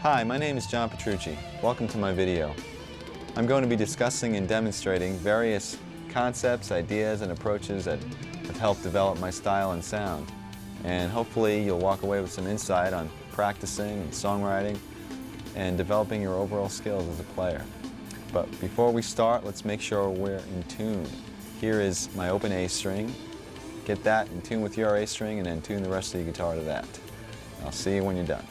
Hi, my name is John Petrucci. Welcome to my video. I'm going to be discussing and demonstrating various concepts, ideas, and approaches that have helped develop my style and sound. And hopefully you'll walk away with some insight on practicing and songwriting and developing your overall skills as a player. But before we start, let's make sure we're in tune. Here is my open A string. Get that in tune with your A string and then tune the rest of your guitar to that. I'll see you when you're done.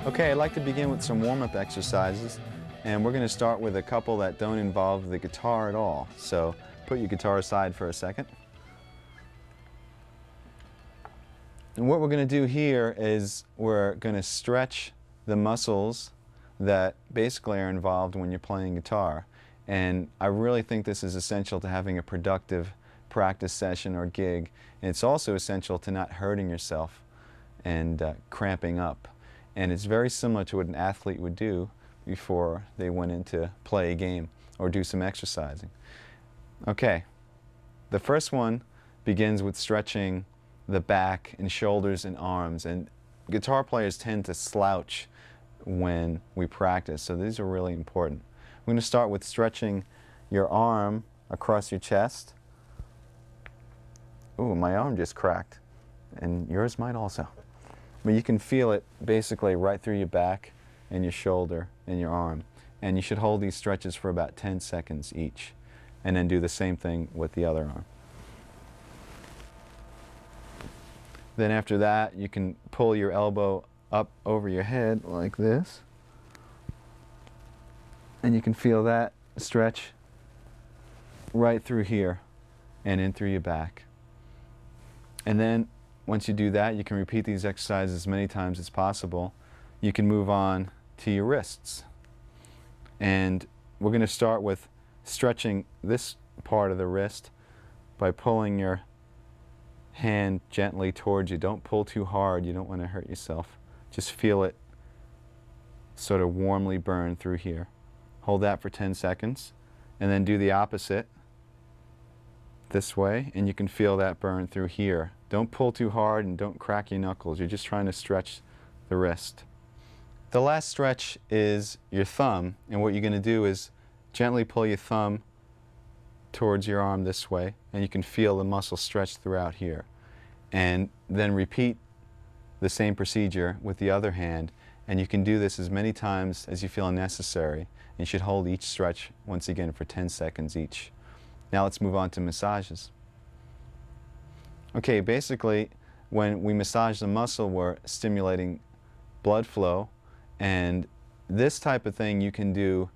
Okay, I'd like to begin with some warm-up exercises, and we're going to start with a couple that don't involve the guitar at all. So put your guitar aside for a second. And what we're going to do here is we're going to stretch the muscles that basically are involved when you're playing guitar. And I really think this is essential to having a productive practice session or gig. And it's also essential to not hurting yourself and cramping up. And it's very similar to what an athlete would do before they went in to play a game or do some exercising. Okay, the first one begins with stretching the back and shoulders and arms. And guitar players tend to slouch when we practice, so these are really important. We're going to start with stretching your arm across your chest. Ooh, my arm just cracked, and yours might also. But you can feel it basically right through your back and your shoulder and your arm. And you should hold these stretches for about 10 seconds each. And then do the same thing with the other arm. Then after that, you can pull your elbow up over your head like this. And you can feel that stretch right through here and in through your back. And then once you do that, you can repeat these exercises as many times as possible. You can move on to your wrists. And we're going to start with stretching this part of the wrist by pulling your hand gently towards you. Don't pull too hard. You don't want to hurt yourself. Just feel it sort of warmly burn through here. Hold that for 10 seconds. And then do the opposite this way. And you can feel that burn through here. Don't pull too hard and don't crack your knuckles. You're just trying to stretch the wrist. The last stretch is your thumb, and what you're going to do is gently pull your thumb towards your arm this way, and you can feel the muscle stretch throughout here. And then repeat the same procedure with the other hand, and you can do this as many times as you feel necessary. You should hold each stretch once again for 10 seconds each. Now let's move on to massages. Okay, basically, when we massage the muscle, we're stimulating blood flow, and this type of thing you can do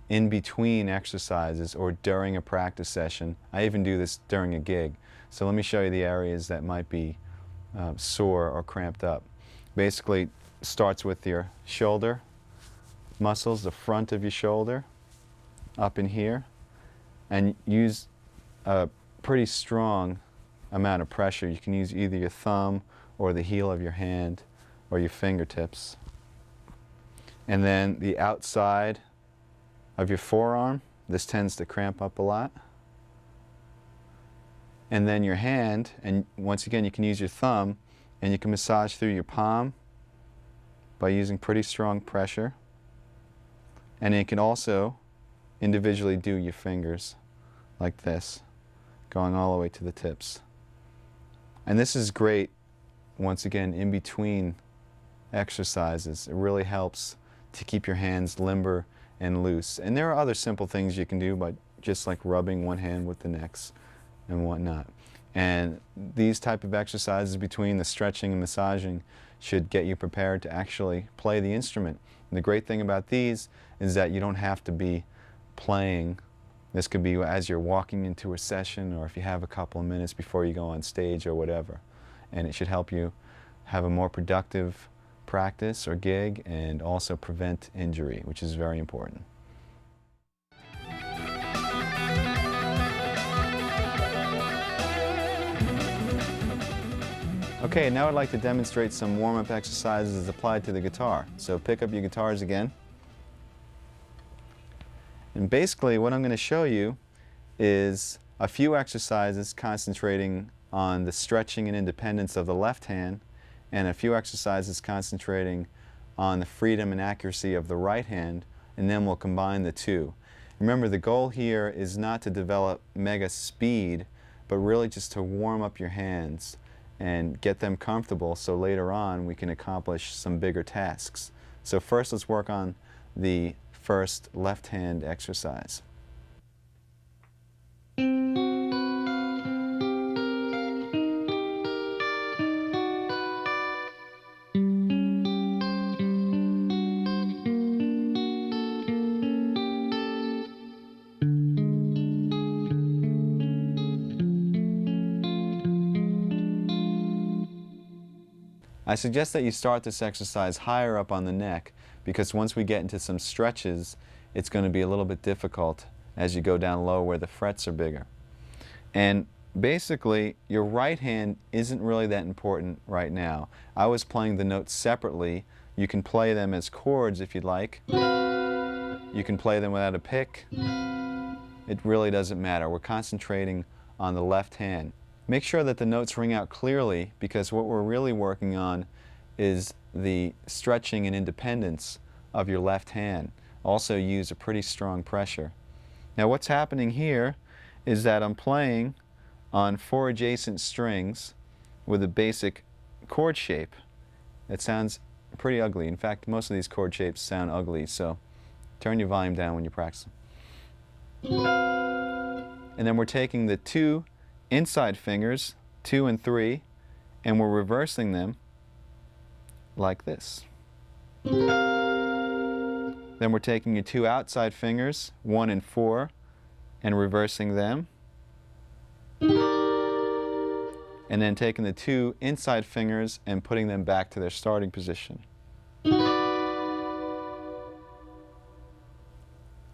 in between exercises or during a practice session. I even do this during a gig. So let me show you the areas that might be sore or cramped up. Basically, starts with your shoulder muscles, the front of your shoulder, up in here, and use a pretty strong amount of pressure. You can use either your thumb or the heel of your hand or your fingertips. And then the outside of your forearm, this tends to cramp up a lot. And then your hand, and once again you can use your thumb, and you can massage through your palm by using pretty strong pressure. And you can also individually do your fingers like this, going all the way to the tips. And this is great, once again, in between exercises. It really helps to keep your hands limber and loose. And there are other simple things you can do by just like rubbing one hand with the next and whatnot. And these type of exercises between the stretching and massaging should get you prepared to actually play the instrument. And the great thing about these is that you don't have to be playing. This could be as you're walking into a session, or if you have a couple of minutes before you go on stage or whatever. And it should help you have a more productive practice or gig and also prevent injury, which is very important. Okay, now I'd like to demonstrate some warm-up exercises applied to the guitar. So pick up your guitars again. And basically what I'm going to show you is a few exercises concentrating on the stretching and independence of the left hand, and a few exercises concentrating on the freedom and accuracy of the right hand, and then we'll combine the two. Remember, the goal here is not to develop mega speed, but really just to warm up your hands and get them comfortable so later on we can accomplish some bigger tasks. So first let's work on the first left hand exercise. I suggest that you start this exercise higher up on the neck, because once we get into some stretches, it's going to be a little bit difficult as you go down low where the frets are bigger. And basically, your right hand isn't really that important right now. I was playing the notes separately. You can play them as chords if you'd like. You can play them without a pick. It really doesn't matter. We're concentrating on the left hand. Make sure that the notes ring out clearly, because what we're really working on is the stretching and independence of your left hand. Also use a pretty strong pressure. Now what's happening here is that I'm playing on 4 adjacent strings with a basic chord shape. It sounds pretty ugly. In fact, most of these chord shapes sound ugly, so turn your volume down when you practice. And then we're taking the 2 inside fingers, 2 and 3, and we're reversing them like this. Then we're taking your 2 outside fingers, 1 and 4, and reversing them. And then taking the 2 inside fingers and putting them back to their starting position. The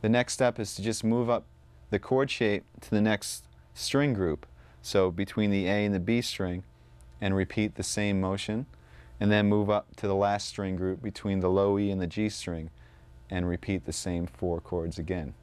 next step is to just move up the chord shape to the next string group. So between the A and the B string, and repeat the same motion, and then move up to the last string group between the low E and the G string, and repeat the same 4 chords again.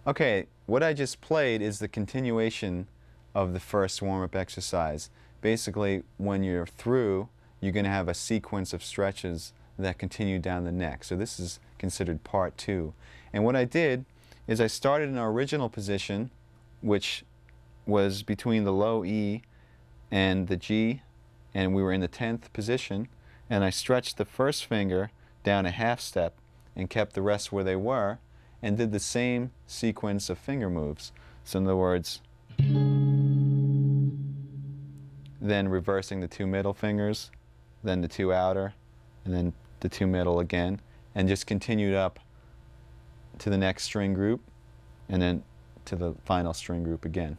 Okay, what I just played is the continuation of the first warm-up exercise. Basically, when you're through, you're going to have a sequence of stretches that continue down the neck. So this is considered part 2. And what I did is I started in our original position, which was between the low E and the G, and we were in the 10th position, and I stretched the first finger down a half step and kept the rest where they were, and did the same sequence of finger moves. So in other words, then reversing the 2 middle fingers, then the 2 outer, and then the 2 middle again, and just continued up to the next string group, and then to the final string group again.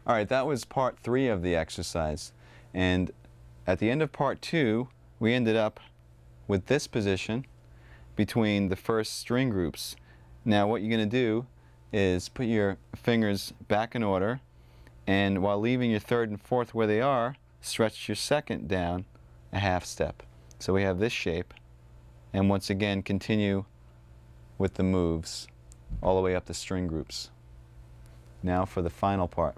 All right, that was part 3 of the exercise. And at the end of part 2, we ended up with this position between the first string groups. Now what you're going to do is put your fingers back in order, and while leaving your 3rd and 4th where they are, stretch your 2nd down a half step. So we have this shape, and once again continue with the moves all the way up the string groups. Now for the final part.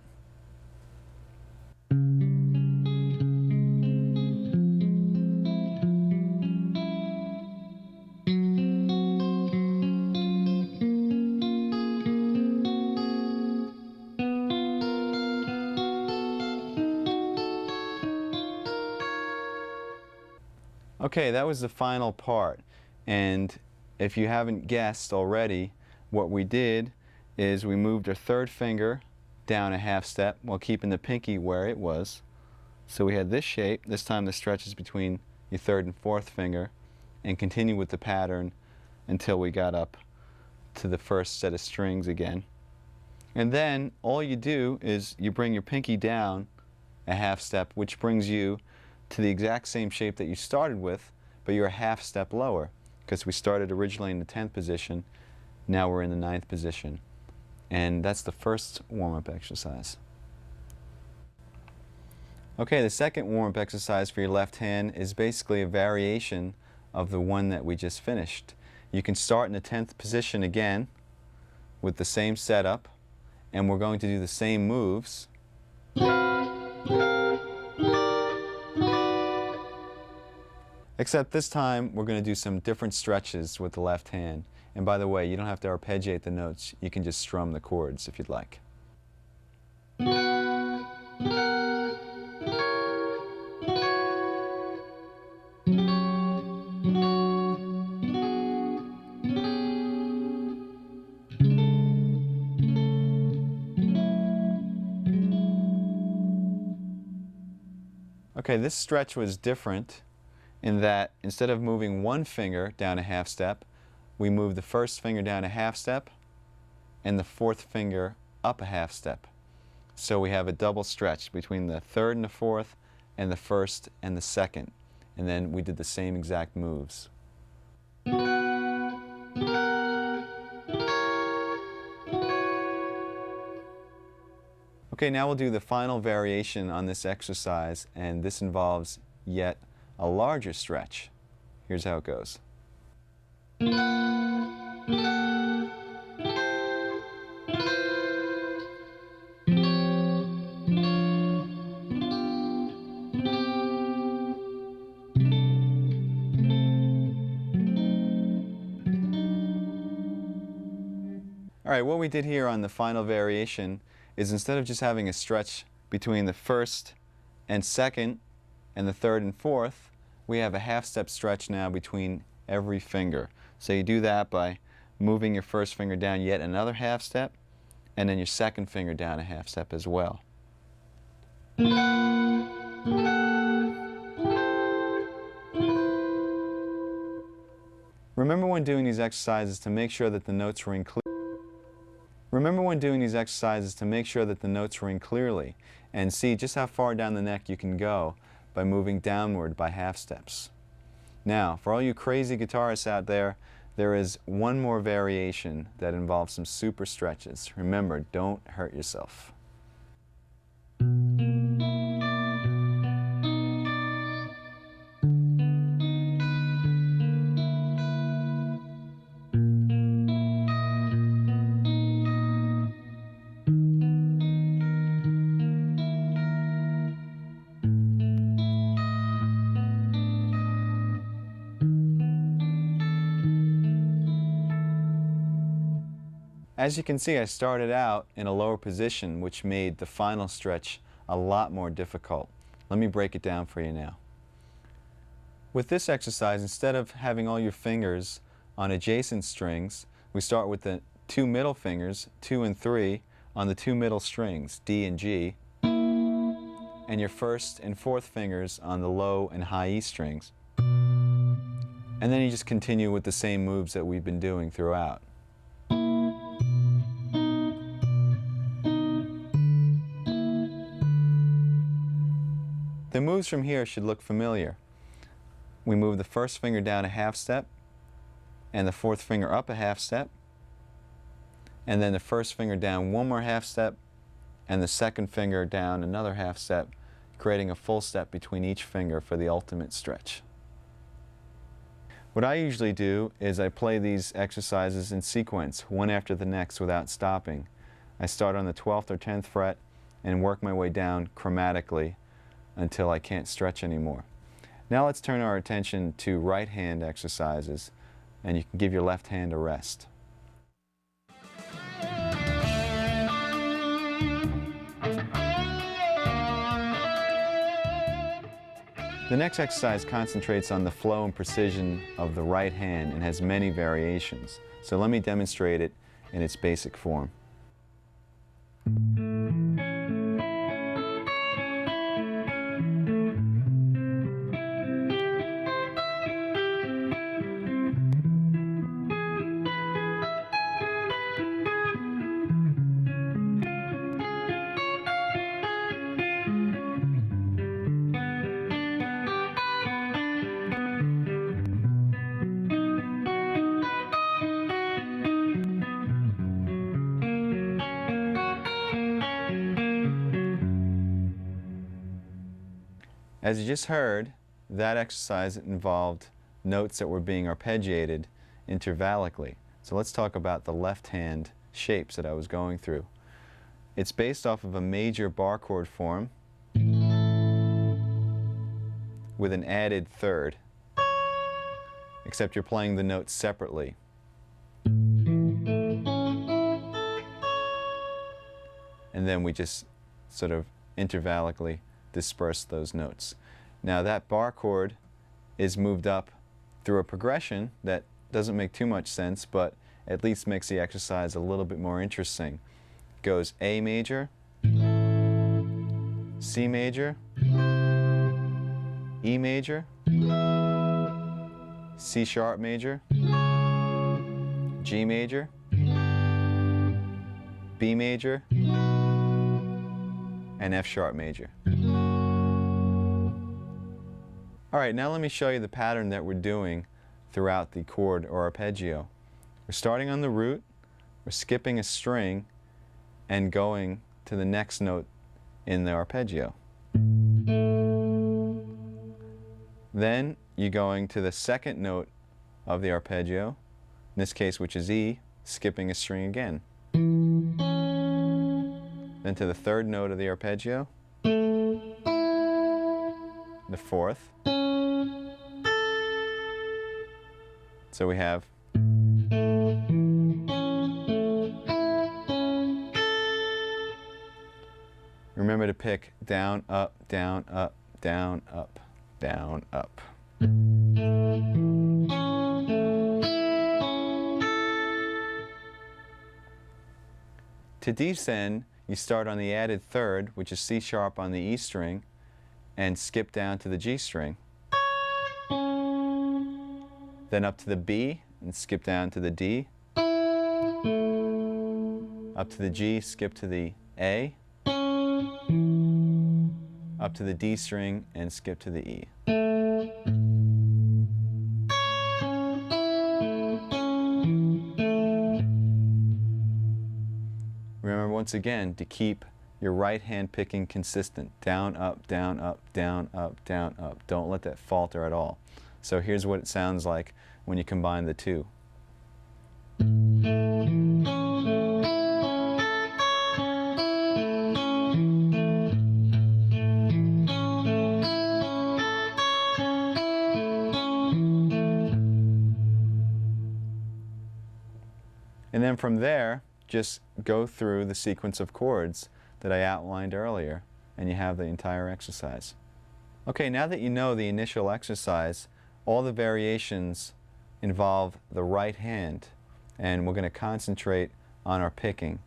Okay, that was the final part, and if you haven't guessed already, what we did is we moved our third finger down a half step while keeping the pinky where it was. So we had this shape. This time the stretch is between your third and fourth finger, and continue with the pattern until we got up to the first set of strings again. And then all you do is you bring your pinky down a half step, which brings you to the exact same shape that you started with, but you're a half step lower, because we started originally in the 10th position, now we're in the 9th position. And that's the first warm-up exercise. Okay, the second warm-up exercise for your left hand is basically a variation of the one that we just finished. You can start in the 10th position again with the same setup, and we're going to do the same moves. Except this time we're going to do some different stretches with the left hand. And by the way, you don't have to arpeggiate the notes, you can just strum the chords if you'd like. Okay, this stretch was different in that instead of moving one finger down a half step, we moved the first finger down a half step and the fourth finger up a half step. So we have a double stretch between the third and the fourth and the first and the second. And then we did the same exact moves. Okay, now we'll do the final variation on this exercise, and this involves yet a larger stretch. Here's how it goes. All right, what we did here on the final variation is instead of just having a stretch between the first and second and the third and fourth, we have a half step stretch now between every finger. So you do that by moving your first finger down yet another half step, and then your second finger down a half step as well. Remember when doing these exercises to make sure that the notes were in clearly, and see just how far down the neck you can go by moving downward by half steps. Now, for all you crazy guitarists out there, there is one more variation that involves some super stretches. Remember, don't hurt yourself. As you can see, I started out in a lower position, which made the final stretch a lot more difficult. Let me break it down for you now. With this exercise, instead of having all your fingers on adjacent strings, we start with the two middle fingers, 2 and 3, on the two middle strings, D and G, and your first and fourth fingers on the low and high E strings. And then you just continue with the same moves that we've been doing throughout. The moves from here should look familiar. We move the first finger down a half step, and the fourth finger up a half step, and then the first finger down one more half step, and the second finger down another half step, creating a full step between each finger for the ultimate stretch. What I usually do is I play these exercises in sequence, one after the next without stopping. I start on the 12th or 10th fret and work my way down chromatically until I can't stretch anymore. Now let's turn our attention to right hand exercises, and you can give your left hand a rest. The next exercise concentrates on the flow and precision of the right hand and has many variations. So let me demonstrate it in its basic form. As you just heard, that exercise involved notes that were being arpeggiated intervallically. So let's talk about the left hand shapes that I was going through. It's based off of a major bar chord form with an added third, except you're playing the notes separately. And then we just sort of intervallically disperse those notes. Now that bar chord is moved up through a progression that doesn't make too much sense, but at least makes the exercise a little bit more interesting. It goes A major, C major, E major, C sharp major, G major, B major, and F sharp major. All right, now let me show you the pattern that we're doing throughout the chord or arpeggio. We're starting on the root, we're skipping a string, and going to the next note in the arpeggio. Then you're going to the second note of the arpeggio, in this case which is E, skipping a string again. Then to the third note of the arpeggio, the fourth. So we have remember to pick down, up, down, up, down, up, down, up. To descend, you start on the added third, which is C sharp on the E string, and skip down to the G string. Then up to the B and skip down to the D. Up to the G, skip to the A. Up to the D string and skip to the E. Remember once again to keep your right hand picking consistent. Down, up, down, up, down, up, down, up. Don't let that falter at all. So here's what it sounds like when you combine the two. And then from there, just go through the sequence of chords that I outlined earlier, and you have the entire exercise. Okay, now that you know the initial exercise, all the variations involve the right hand, and we're going to concentrate on our picking.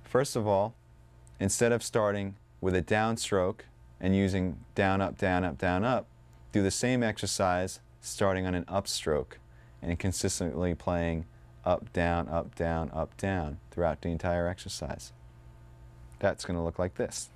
First of all, instead of starting with a downstroke and using down, up, down, up, down, up, do the same exercise starting on an upstroke and consistently playing up, down, up, down, up, down throughout the entire exercise. That's going to look like this.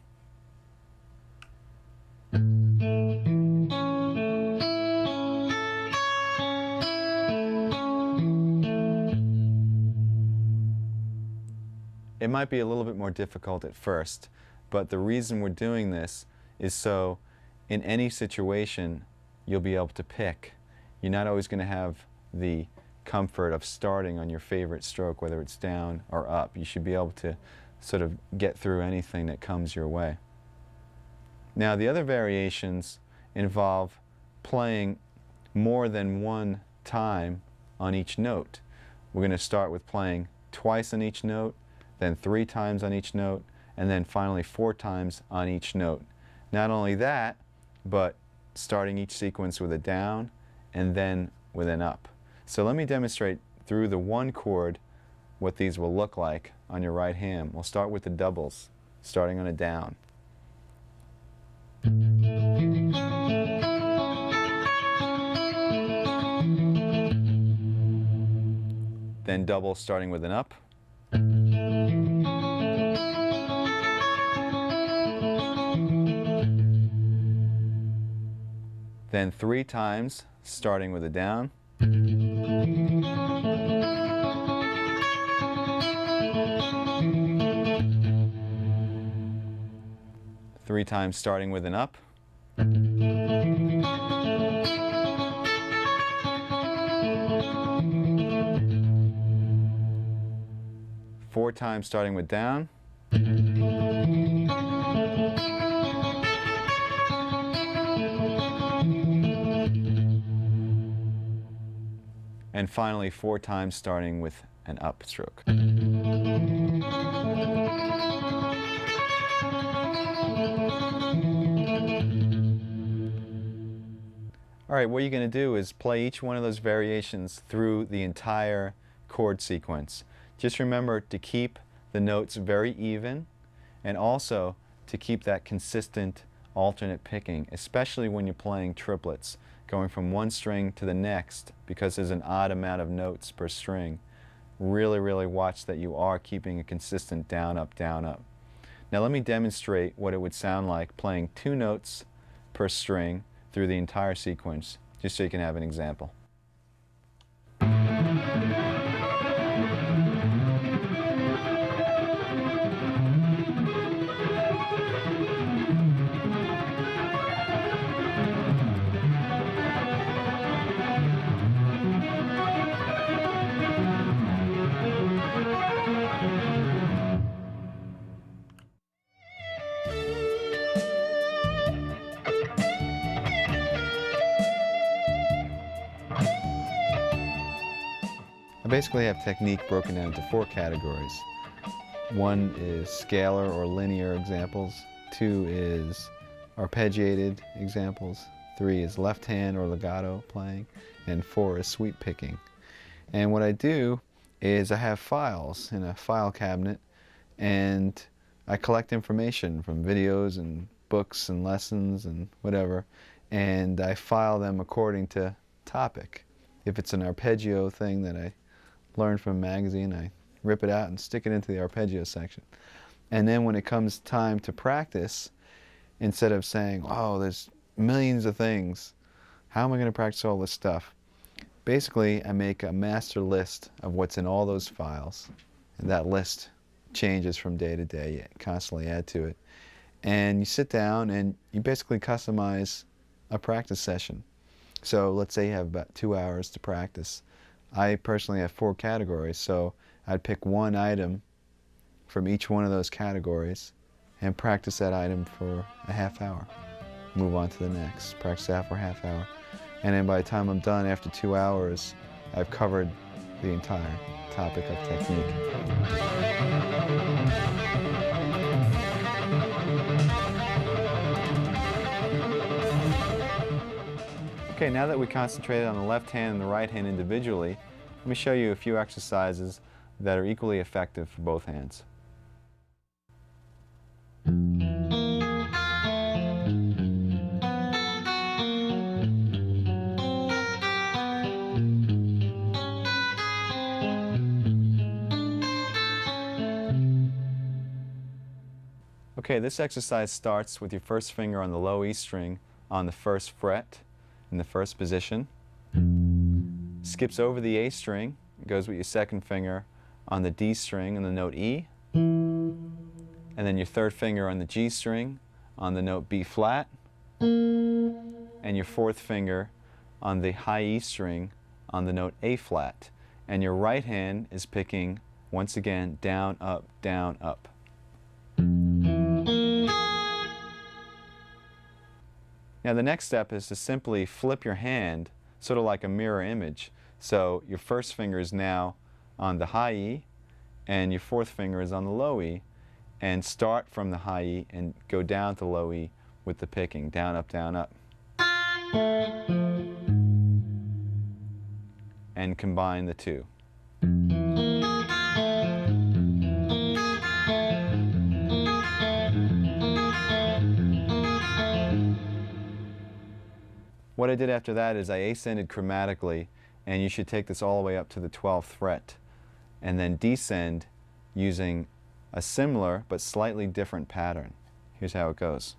It might be a little bit more difficult at first, but the reason we're doing this is so in any situation you'll be able to pick. you're not always going to have the comfort of starting on your favorite stroke, whether it's down or up. You should be able to sort of get through anything that comes your way. Now, the other variations involve playing more than one time on each note. We're going to start with playing twice on each note, then 3 times on each note, and then finally 4 times on each note. Not only that, but starting each sequence with a down and then with an up. So let me demonstrate through the one chord what these will look like on your right hand. We'll start with the doubles, starting on a down. Then double starting with an up. Then 3 times starting with a down. 3 times starting with an up. 4 times starting with down. And finally 4 times starting with an up stroke. All right, what you're going to do is play each one of those variations through the entire chord sequence. Just remember to keep the notes very even, and also to keep that consistent alternate picking, especially when you're playing triplets, going from one string to the next because there's an odd amount of notes per string. Really, really watch that you are keeping a consistent down, up, down, up. Now let me demonstrate what it would sound like playing 2 notes per string through the entire sequence, just so you can have an example. I basically have technique broken down into 4 categories. 1 is scalar or linear examples, 2 is arpeggiated examples, 3 is left hand or legato playing, and 4 is sweep picking. And what I do is I have files in a file cabinet, and I collect information from videos and books and lessons and whatever, and I file them according to topic. If it's an arpeggio thing that I learned from a magazine, I rip it out and stick it into the arpeggio section. And then when it comes time to practice, instead of saying, oh, there's millions of things, how am I going to practice all this stuff? Basically, I make a master list of what's in all those files, and that list changes from day to day. You constantly add to it. And you sit down and you basically customize a practice session. So let's say you have about 2 hours to practice. I personally have 4 categories, so I'd pick one item from each one of those categories and practice that item for a half hour. Move on to the next, practice that for a half hour. And then by the time I'm done after 2 hours, I've covered the entire topic of technique. Okay, now that we concentrated on the left hand and the right hand individually, let me show you a few exercises that are equally effective for both hands. Okay, this exercise starts with your first finger on the low E string on the first fret in the first position. Skips over the A string, goes with your second finger on the D string on the note E, and then your third finger on the G string on the note B flat, and your fourth finger on the high E string on the note A flat, and your right hand is picking, once again, down, up, down, up. Now the next step is to simply flip your hand, sort of like a mirror image. So your first finger is now on the high E, and your fourth finger is on the low E, and start from the high E and go down to low E with the picking, down, up, down, up. And combine the two. What I did after that is I ascended chromatically, and you should take this all the way up to the 12th fret, and then descend using a similar but slightly different pattern. Here's how it goes.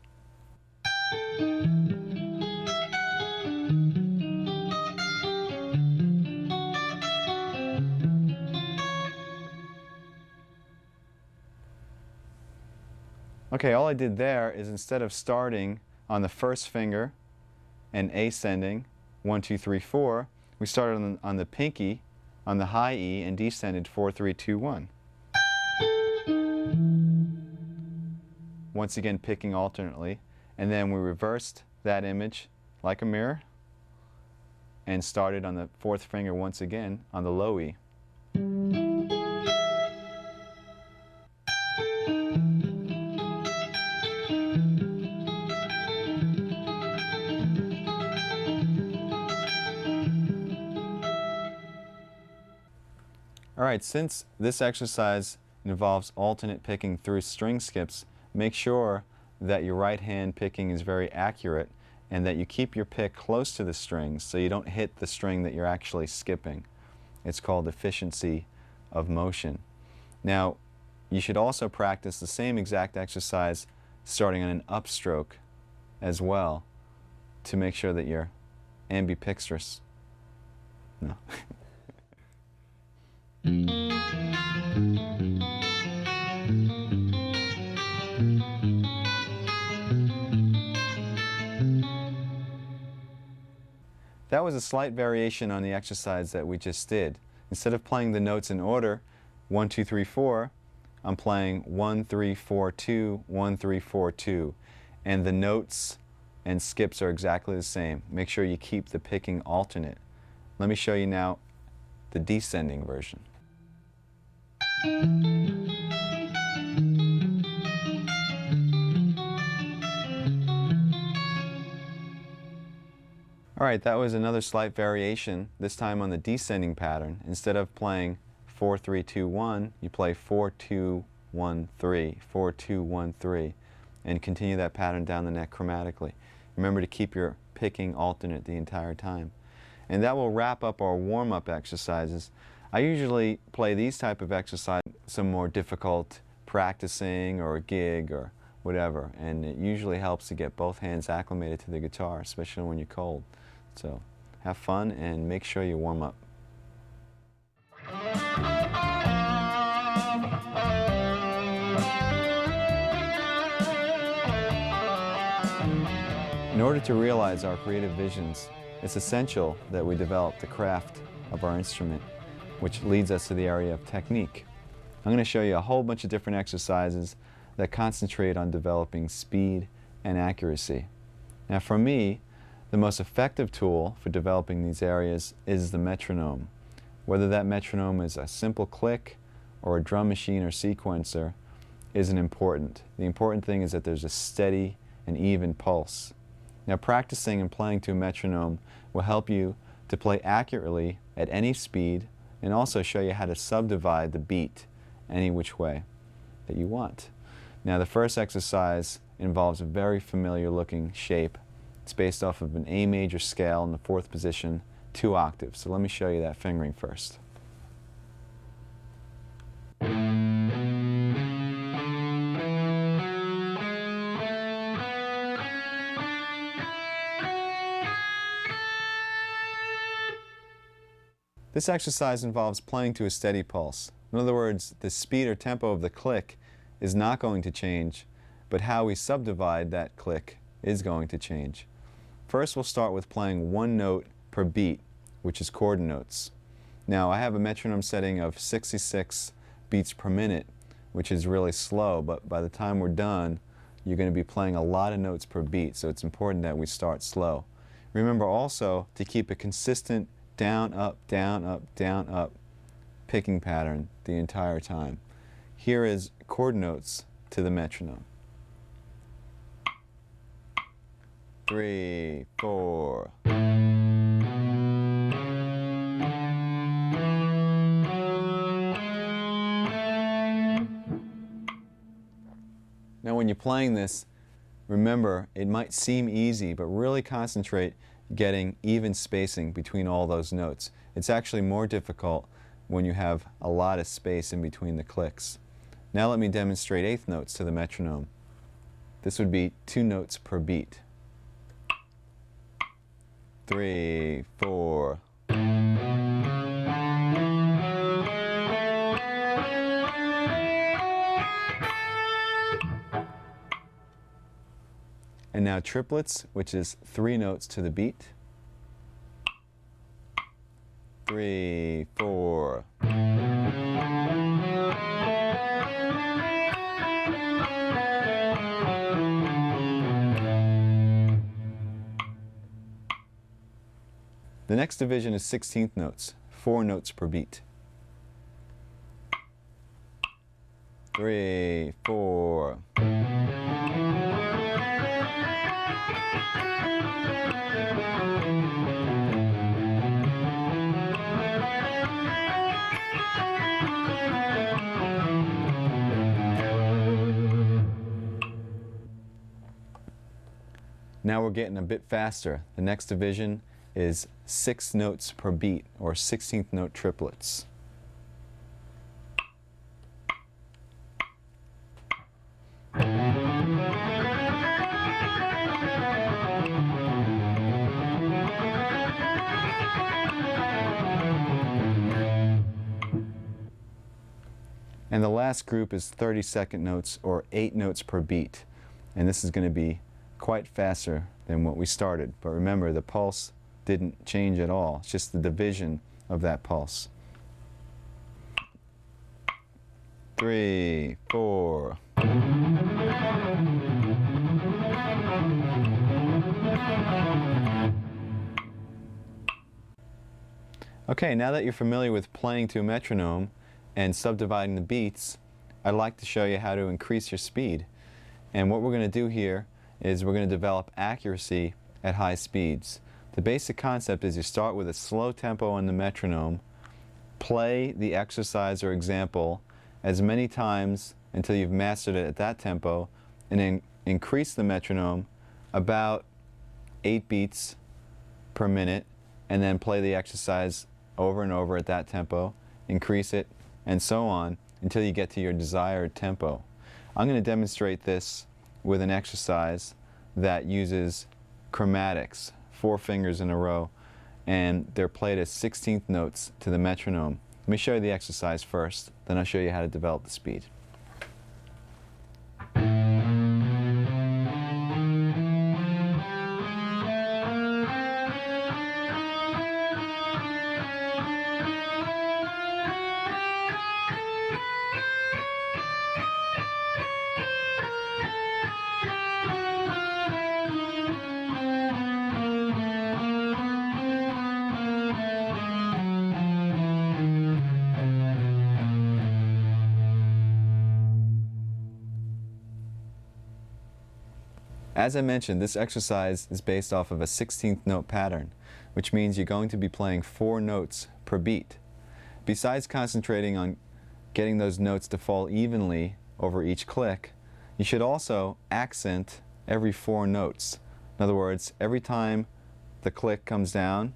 Okay, all I did there is, instead of starting on the first finger and ascending 1, 2, 3, 4, we started on the pinky on the high E and descended 4, 3, 2, 1. Once again picking alternately, and then we reversed that image like a mirror and started on the fourth finger once again on the low E. Alright, since this exercise involves alternate picking through string skips, make sure that your right hand picking is very accurate and that you keep your pick close to the strings so you don't hit the string that you're actually skipping. It's called efficiency of motion. Now, you should also practice the same exact exercise starting on an upstroke as well to make sure that you're ambidextrous. No. That was a slight variation on the exercise that we just did. Instead of playing the notes in order, 1, 2, 3, 4, I'm playing 1, 3, 4, 2, 1, 3, 4, 2. And the notes and skips are exactly the same. Make sure you keep the picking alternate. Let me show you now the descending version. Alright, that was another slight variation, this time on the descending pattern. Instead of playing 4, 3, 2, 1, you play 4, 2, 1, 3, 4, 2, 1, 3, and continue that pattern down the neck chromatically. Remember to keep your picking alternate the entire time. And that will wrap up our warm-up exercises. I usually play these type of exercises, some more difficult practicing or a gig or whatever, and it usually helps to get both hands acclimated to the guitar, especially when you're cold. So have fun and make sure you warm up. In order to realize our creative visions, it's essential that we develop the craft of our instrument, which leads us to the area of technique. I'm going to show you a whole bunch of different exercises that concentrate on developing speed and accuracy. Now for me, the most effective tool for developing these areas is the metronome. Whether that metronome is a simple click or a drum machine or sequencer isn't important. The important thing is that there's a steady and even pulse. Now practicing and playing to a metronome will help you to play accurately at any speed and also show you how to subdivide the beat any which way that you want. Now the first exercise involves a very familiar looking shape. It's based off of an A major scale in the 4th position, 2 octaves. So let me show you that fingering first. This exercise involves playing to a steady pulse. In other words, the speed or tempo of the click is not going to change, but how we subdivide that click is going to change. First, we'll start with playing one note per beat, which is chord notes. Now I have a metronome setting of 66 beats per minute, which is really slow, but by the time we're done, you're going to be playing a lot of notes per beat, so it's important that we start slow. Remember also to keep a consistent down, up, down, up, down, up picking pattern the entire time. Here is chord notes to the metronome. 3, 4. Now when you're playing this, remember, it might seem easy, but really concentrate getting even spacing between all those notes. It's actually more difficult when you have a lot of space in between the clicks. Now let me demonstrate eighth notes to the metronome. This would be 2 notes per beat. 3, 4. And now triplets, which is 3 notes to the beat. 3, 4. The next division is 16th notes, 4 notes per beat. 3, 4. Now we're getting a bit faster. The next division is 6 notes per beat, or 16th note triplets. And the last group is 32nd notes, or 8 notes per beat. And this is going to be quite faster than what we started. But remember, the pulse didn't change at all. It's just the division of that pulse. 3, 4. Okay, now that you're familiar with playing to a metronome and subdividing the beats, I'd like to show you how to increase your speed. And what we're going to do here is we're going to develop accuracy at high speeds. The basic concept is you start with a slow tempo on the metronome, play the exercise or example as many times until you've mastered it at that tempo, and then increase the metronome about 8 beats per minute, and then play the exercise over and over at that tempo, increase it, and so on until you get to your desired tempo. I'm going to demonstrate this with an exercise that uses chromatics, 4 fingers in a row, and they're played as 16th notes to the metronome. Let me show you the exercise first, then I'll show you how to develop the speed. As I mentioned, this exercise is based off of a 16th note pattern, which means you're going to be playing 4 notes per beat. Besides concentrating on getting those notes to fall evenly over each click, you should also accent every 4 notes. In other words, every time the click comes down,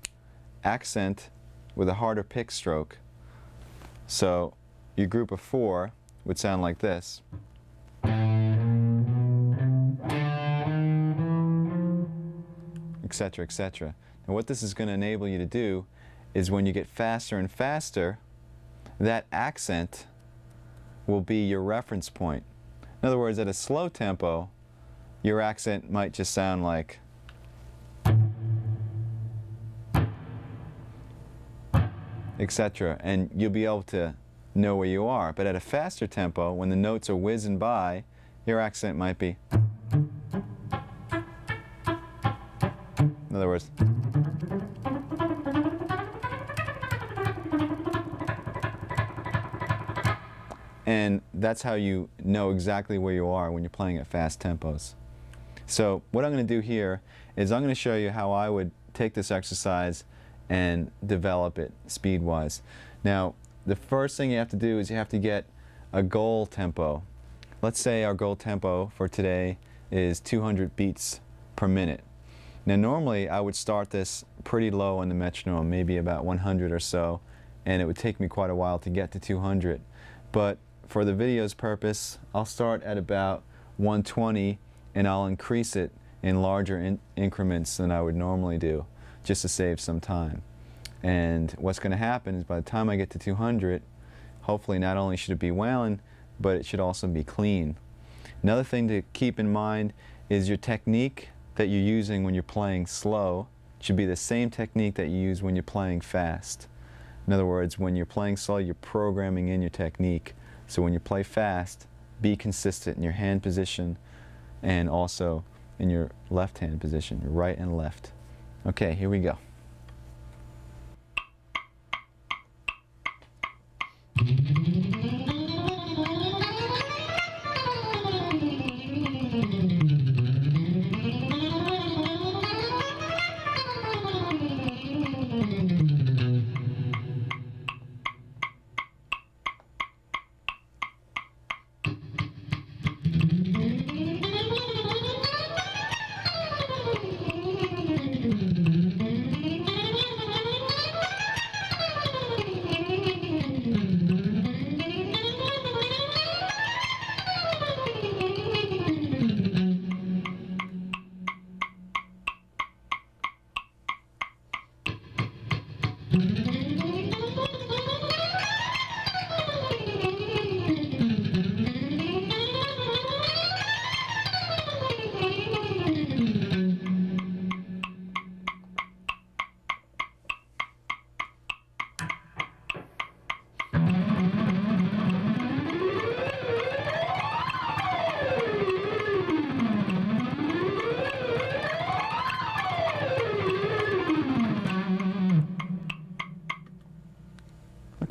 accent with a harder pick stroke. So your group of 4 would sound like this. Etc., etc. Now what this is going to enable you to do is when you get faster and faster, that accent will be your reference point. In other words, at a slow tempo, your accent might just sound like, etc. And you'll be able to know where you are. But at a faster tempo, when the notes are whizzing by, your accent might be, in other words, and that's how you know exactly where you are when you're playing at fast tempos. So what I'm going to do here is I'm going to show you how I would take this exercise and develop it speed-wise. Now, the first thing you have to do is you have to get a goal tempo. Let's say our goal tempo for today is 200 beats per minute. Now normally I would start this pretty low on the metronome, maybe about 100 or so, and it would take me quite a while to get to 200. But for the video's purpose, I'll start at about 120 and I'll increase it in larger increments than I would normally do, just to save some time. And what's going to happen is by the time I get to 200, hopefully not only should it be wailing, but it should also be clean. Another thing to keep in mind is your technique that you're using when you're playing slow should be the same technique that you use when you're playing fast. In other words, when you're playing slow, you're programming in your technique. So when you play fast, be consistent in your hand position and also in your left hand position, your right and left. Okay, here we go.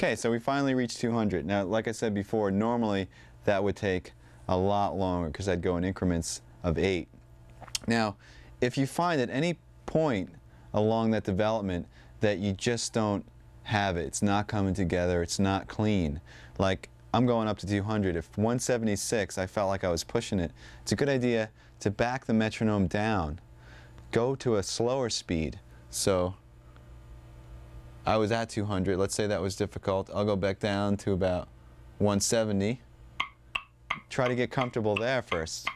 Okay, so we finally reached 200. Now, like I said before, normally that would take a lot longer because I'd go in increments of 8. Now, if you find at any point along that development that you just don't have it, it's not coming together, it's not clean, like I'm going up to 200. If 176, I felt like I was pushing it, it's a good idea to back the metronome down. Go to a slower speed. So I was at 200, let's say that was difficult. I'll go back down to about 170. Try to get comfortable there first.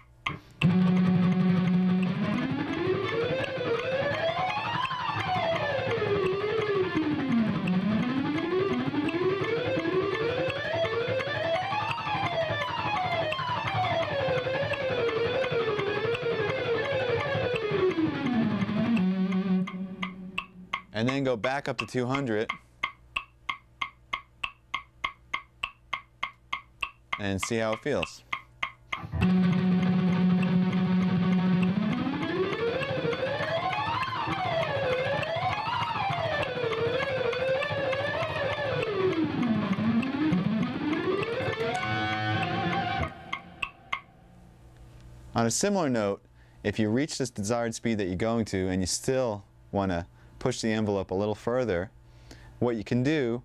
And then go back up to 200 and see how it feels. On a similar note, if you reach this desired speed that you're going to and you still want to push the envelope a little further, what you can do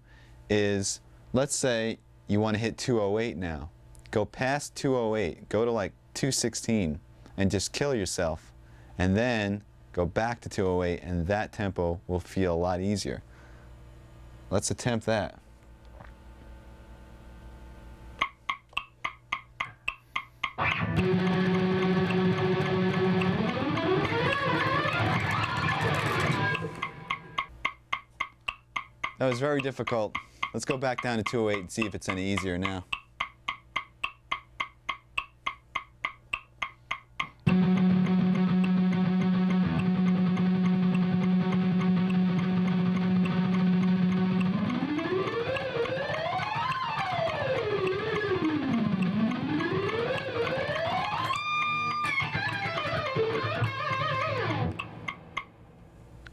is, let's say you want to hit 208 now. Go past 208, go to like 216 and just kill yourself, and then go back to 208 and that tempo will feel a lot easier. Let's attempt that. That was very difficult. Let's go back down to 208 and see if it's any easier now.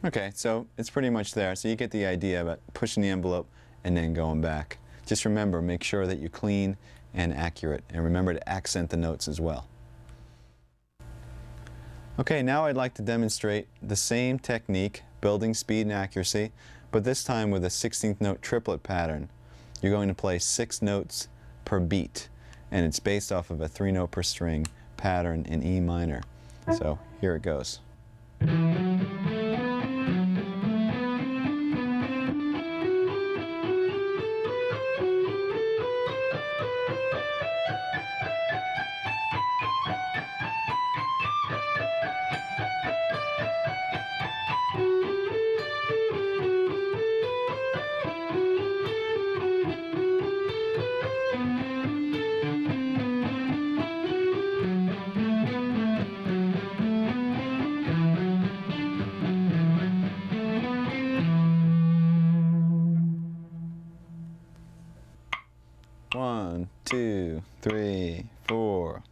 Okay, so it's pretty much there. So you get the idea about pushing the envelope and then going back. Just remember, make sure that you're clean and accurate, and remember to accent the notes as well. Okay, now I'd like to demonstrate the same technique, building speed and accuracy, but this time with a 16th note triplet pattern. You're going to play 6 notes per beat, and it's based off of a 3-note per string pattern in E minor. So here it goes. One, two, three, four.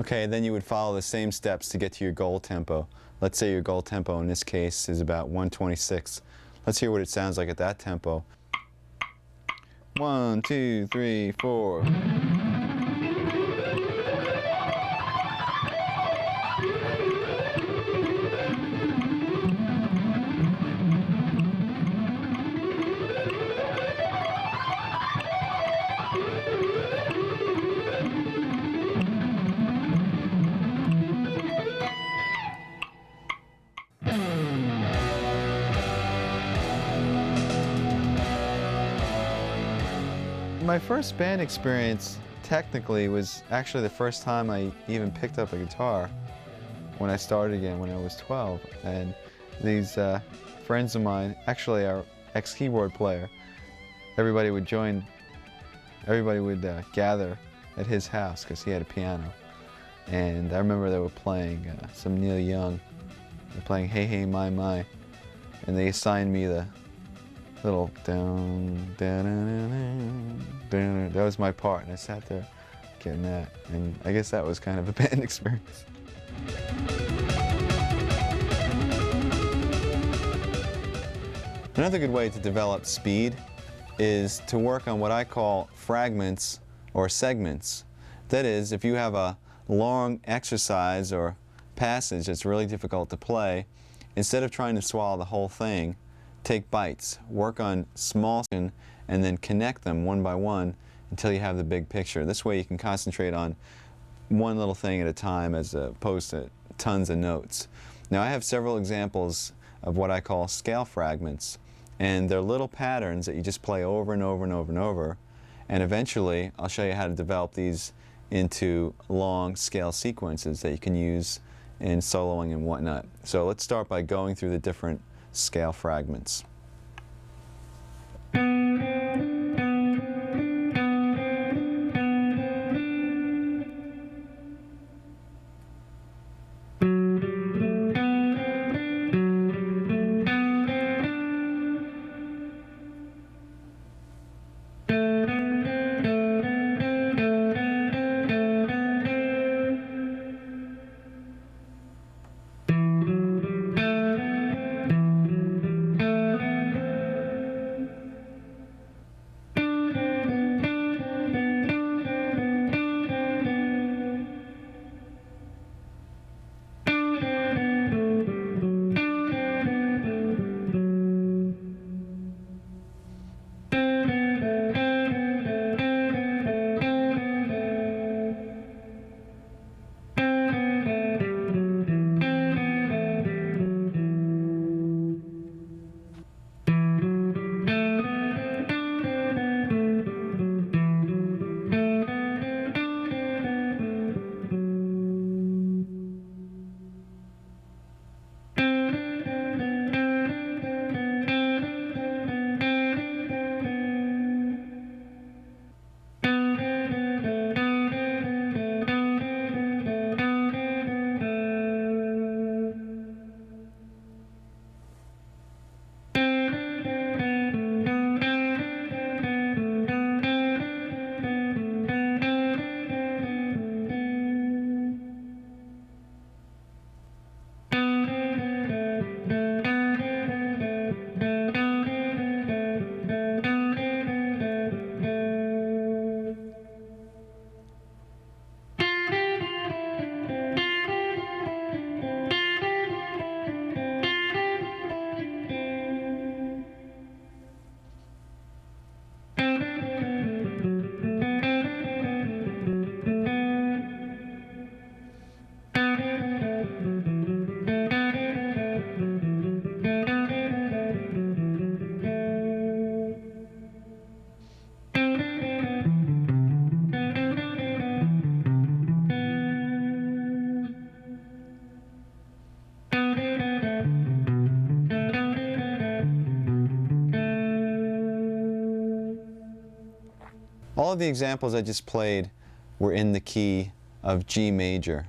Okay, then you would follow the same steps to get to your goal tempo. Let's say your goal tempo in this case is about 126. Let's hear what it sounds like at that tempo. 1, 2, 3, 4. My first band experience technically was actually the first time I even picked up a guitar when I started again when I was 12. And these friends of mine, actually our ex-keyboard player, everybody would gather at his house because he had a piano. And I remember they were playing some Neil Young. They're playing Hey Hey My My. And they assigned me the little down, down, down, down. That was my part, and I sat there getting that. And I guess that was kind of a band experience. Another good way to develop speed is to work on what I call fragments or segments. That is, if you have a long exercise or passage that's really difficult to play, instead of trying to swallow the whole thing, take bites, work on small and then connect them one by one until you have the big picture. This way you can concentrate on one little thing at a time as opposed to tons of notes. Now I have several examples of what I call scale fragments, and they're little patterns that you just play over and over and over and over, and eventually I'll show you how to develop these into long scale sequences that you can use in soloing and whatnot. So let's start by going through the different scale fragments. All of the examples I just played were in the key of G major.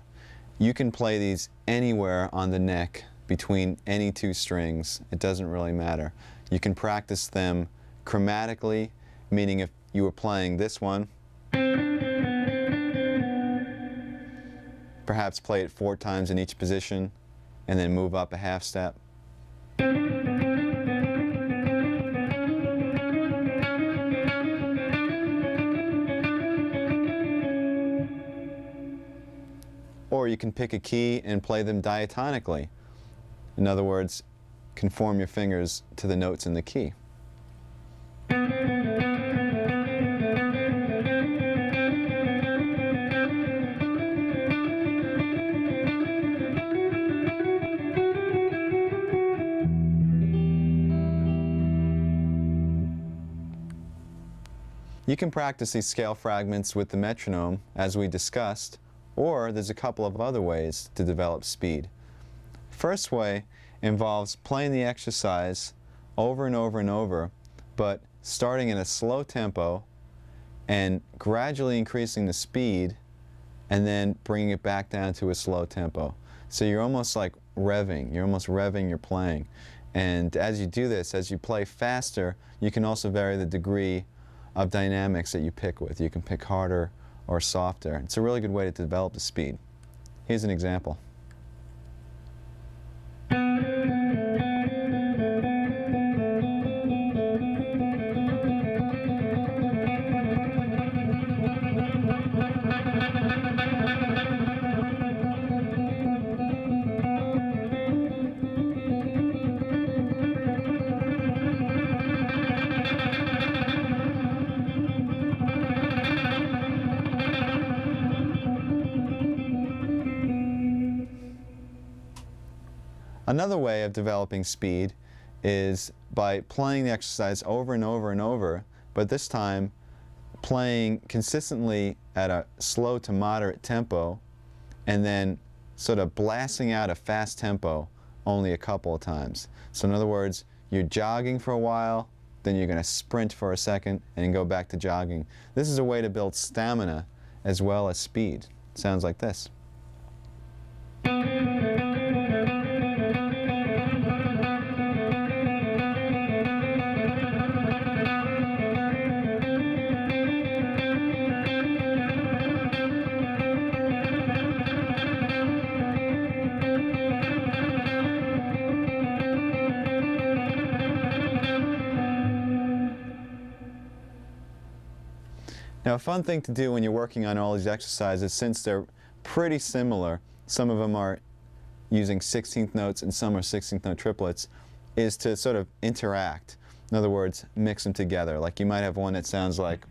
You can play these anywhere on the neck between any two strings. It doesn't really matter. You can practice them chromatically, meaning if you were playing this one, perhaps play it 4 times in each position and then move up a half step. Or you can pick a key and play them diatonically. In other words, conform your fingers to the notes in the key. You can practice these scale fragments with the metronome, as we discussed, or there's a couple of other ways to develop speed. First way involves playing the exercise over and over and over, but starting in a slow tempo and gradually increasing the speed and then bringing it back down to a slow tempo. So you're almost like revving, your playing. And as you do this, as you play faster, you can also vary the degree of dynamics that you pick with. You can pick harder or softer. It's a really good way to develop the speed. Here's an example. Another way of developing speed is by playing the exercise over and over and over, but this time playing consistently at a slow to moderate tempo and then sort of blasting out a fast tempo only a couple of times. So in other words, you're jogging for a while, then you're going to sprint for a second and go back to jogging. This is a way to build stamina as well as speed. It sounds like this. Now, a fun thing to do when you're working on all these exercises, since they're pretty similar, some of them are using 16th notes and some are 16th note triplets, is to sort of interact. In other words, mix them together. Like you might have one that sounds like,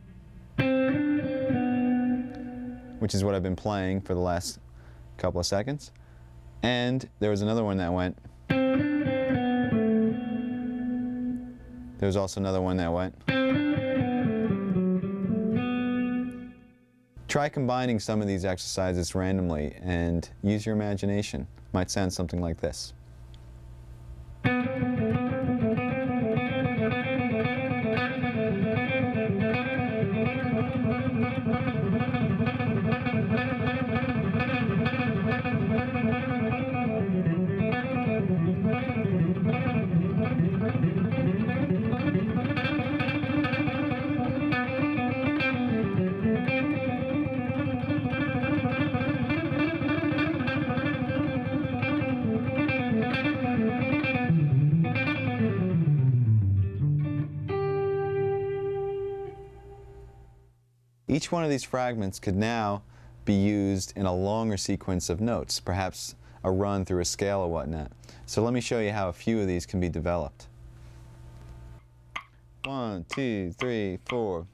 which is what I've been playing for the last couple of seconds. And there was another one that went. There was also another one that went. Try combining some of these exercises randomly and use your imagination. Might sound something like this. Each one of these fragments could now be used in a longer sequence of notes, perhaps a run through a scale or whatnot. So let me show you how a few of these can be developed. 1, 2, 3, 4.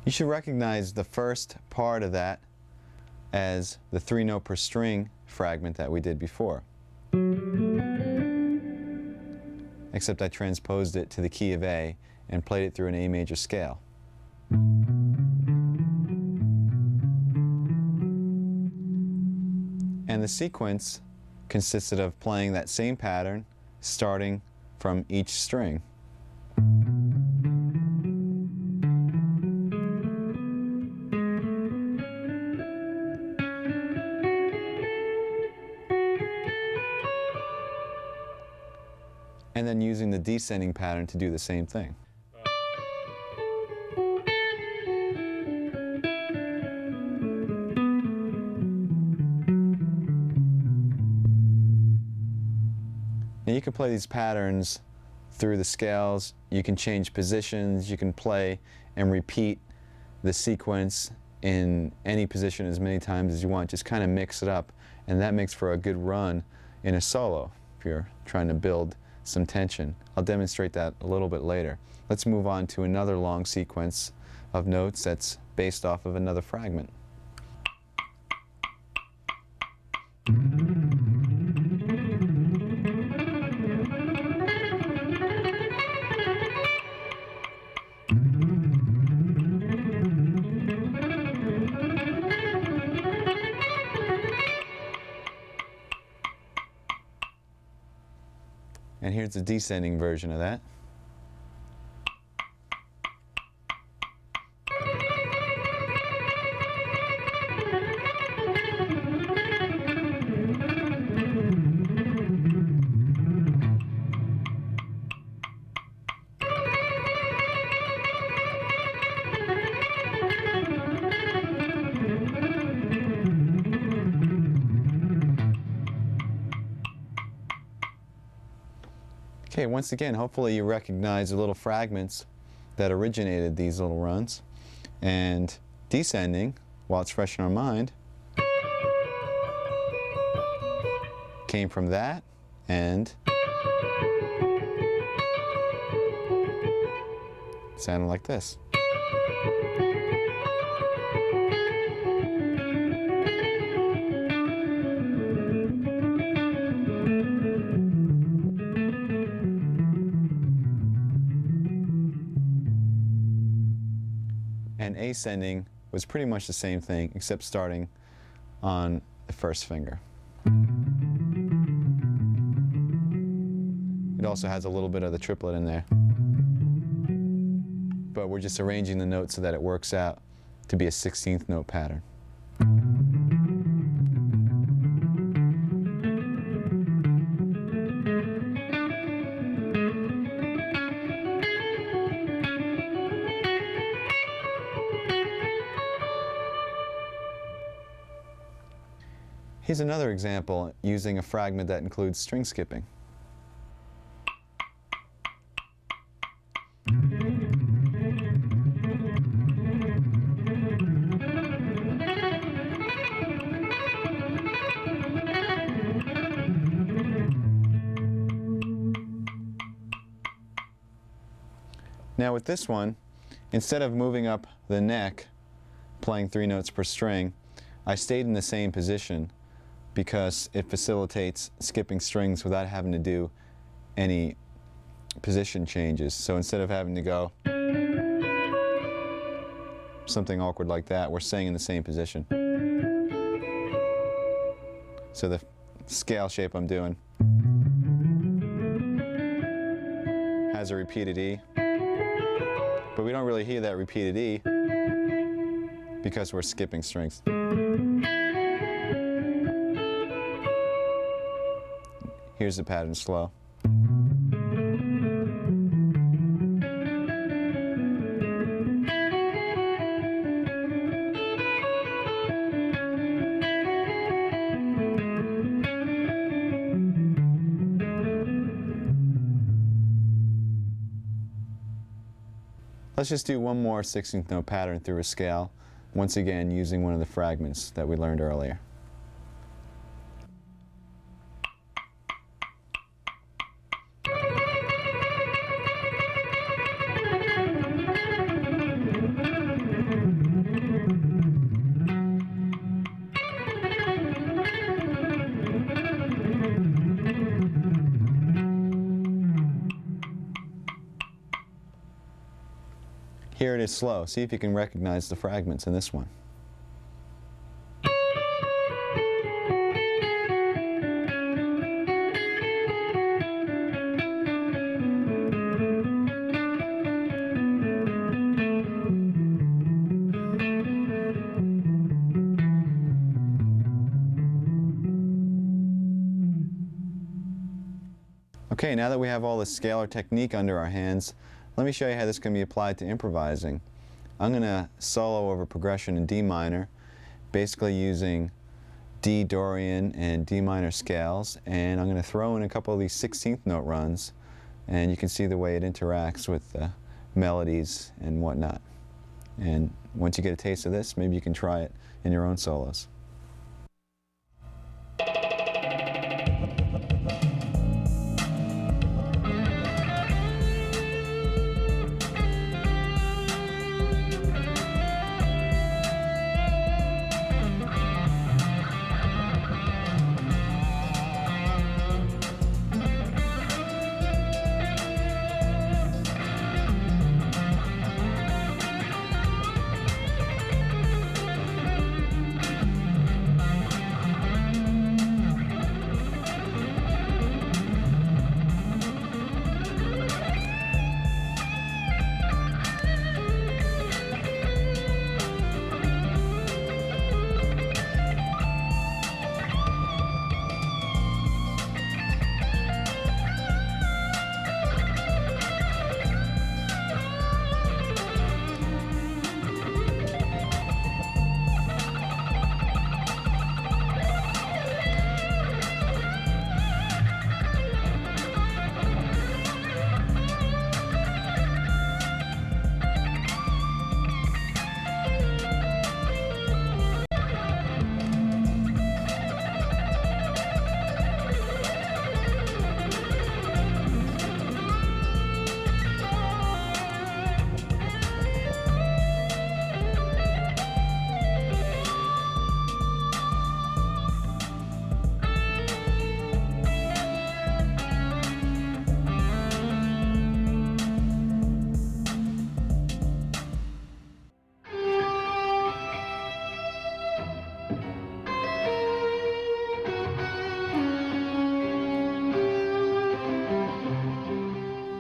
You should recognize the first part of that as the 3-note per string fragment that we did before. Except I transposed it to the key of A and played it through an A major scale. And the sequence consisted of playing that same pattern starting from each string. And then using the descending pattern to do the same thing. Now you can play these patterns through the scales, you can change positions, you can play and repeat the sequence in any position as many times as you want. Just kind of mix it up, and that makes for a good run in a solo if you're trying to build some tension. I'll demonstrate that a little bit later. Let's move on to another long sequence of notes that's based off of another fragment. And here's the descending version of that. Okay, once again, hopefully you recognize the little fragments that originated these little runs. And descending, while it's fresh in our mind, came from that and sounded like this. And ascending was pretty much the same thing, except starting on the first finger. It also has a little bit of the triplet in there. But we're just arranging the notes so that it works out to be a 16th note pattern. Here's another example using a fragment that includes string skipping. Now with this one, instead of moving up the neck, playing 3 notes per string, I stayed in the same position because it facilitates skipping strings without having to do any position changes. So instead of having to go something awkward like that, we're staying in the same position. So the scale shape I'm doing has a repeated E, but we don't really hear that repeated E because we're skipping strings. Here's the pattern slow. Let's just do one more 16th note pattern through a scale, once again using one of the fragments that we learned earlier. Here it is slow. See if you can recognize the fragments in this one. Okay, now that we have all the scalar technique under our hands, let me show you how this can be applied to improvising. I'm going to solo over progression in D minor, basically using D Dorian and D minor scales, and I'm going to throw in a couple of these 16th note runs, and you can see the way it interacts with the melodies and whatnot. And once you get a taste of this, maybe you can try it in your own solos.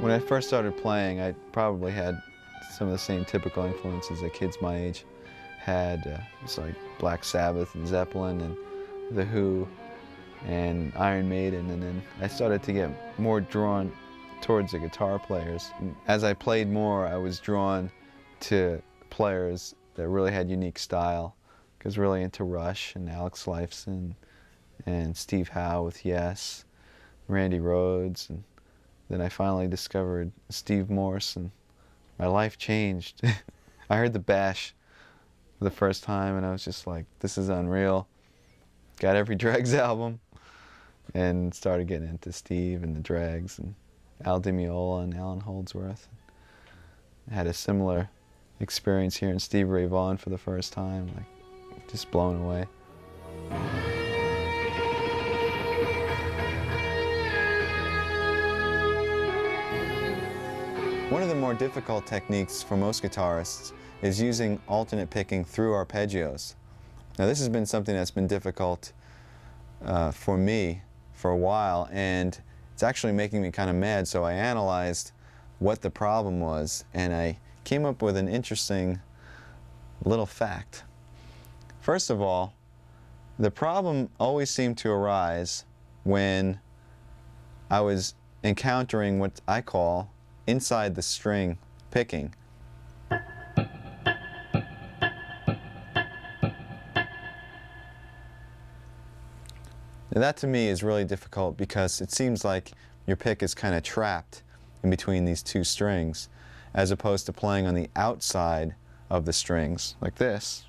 When I first started playing, I probably had some of the same typical influences that kids my age had. It's like Black Sabbath and Zeppelin and The Who and Iron Maiden, and then I started to get more drawn towards the guitar players. And as I played more, I was drawn to players that really had unique style. I was really into Rush and Alex Lifeson and Steve Howe with Yes, Randy Rhoads, and then I finally discovered Steve Morse, and my life changed. I heard the Bash for the first time, and I was just like, this is unreal. Got every Dregs album, and started getting into Steve and the Dregs, and Al Di Meola and Alan Holdsworth. I had a similar experience here in Stevie Ray Vaughan for the first time, like just blown away. One of the more difficult techniques for most guitarists is using alternate picking through arpeggios. Now this has been something that's been difficult for me for a while, and it's actually making me kind of mad, so I analyzed what the problem was, and I came up with an interesting little fact. First of all, the problem always seemed to arise when I was encountering what I call inside the string picking. Now that to me is really difficult because it seems like your pick is kind of trapped in between these two strings, as opposed to playing on the outside of the strings like this,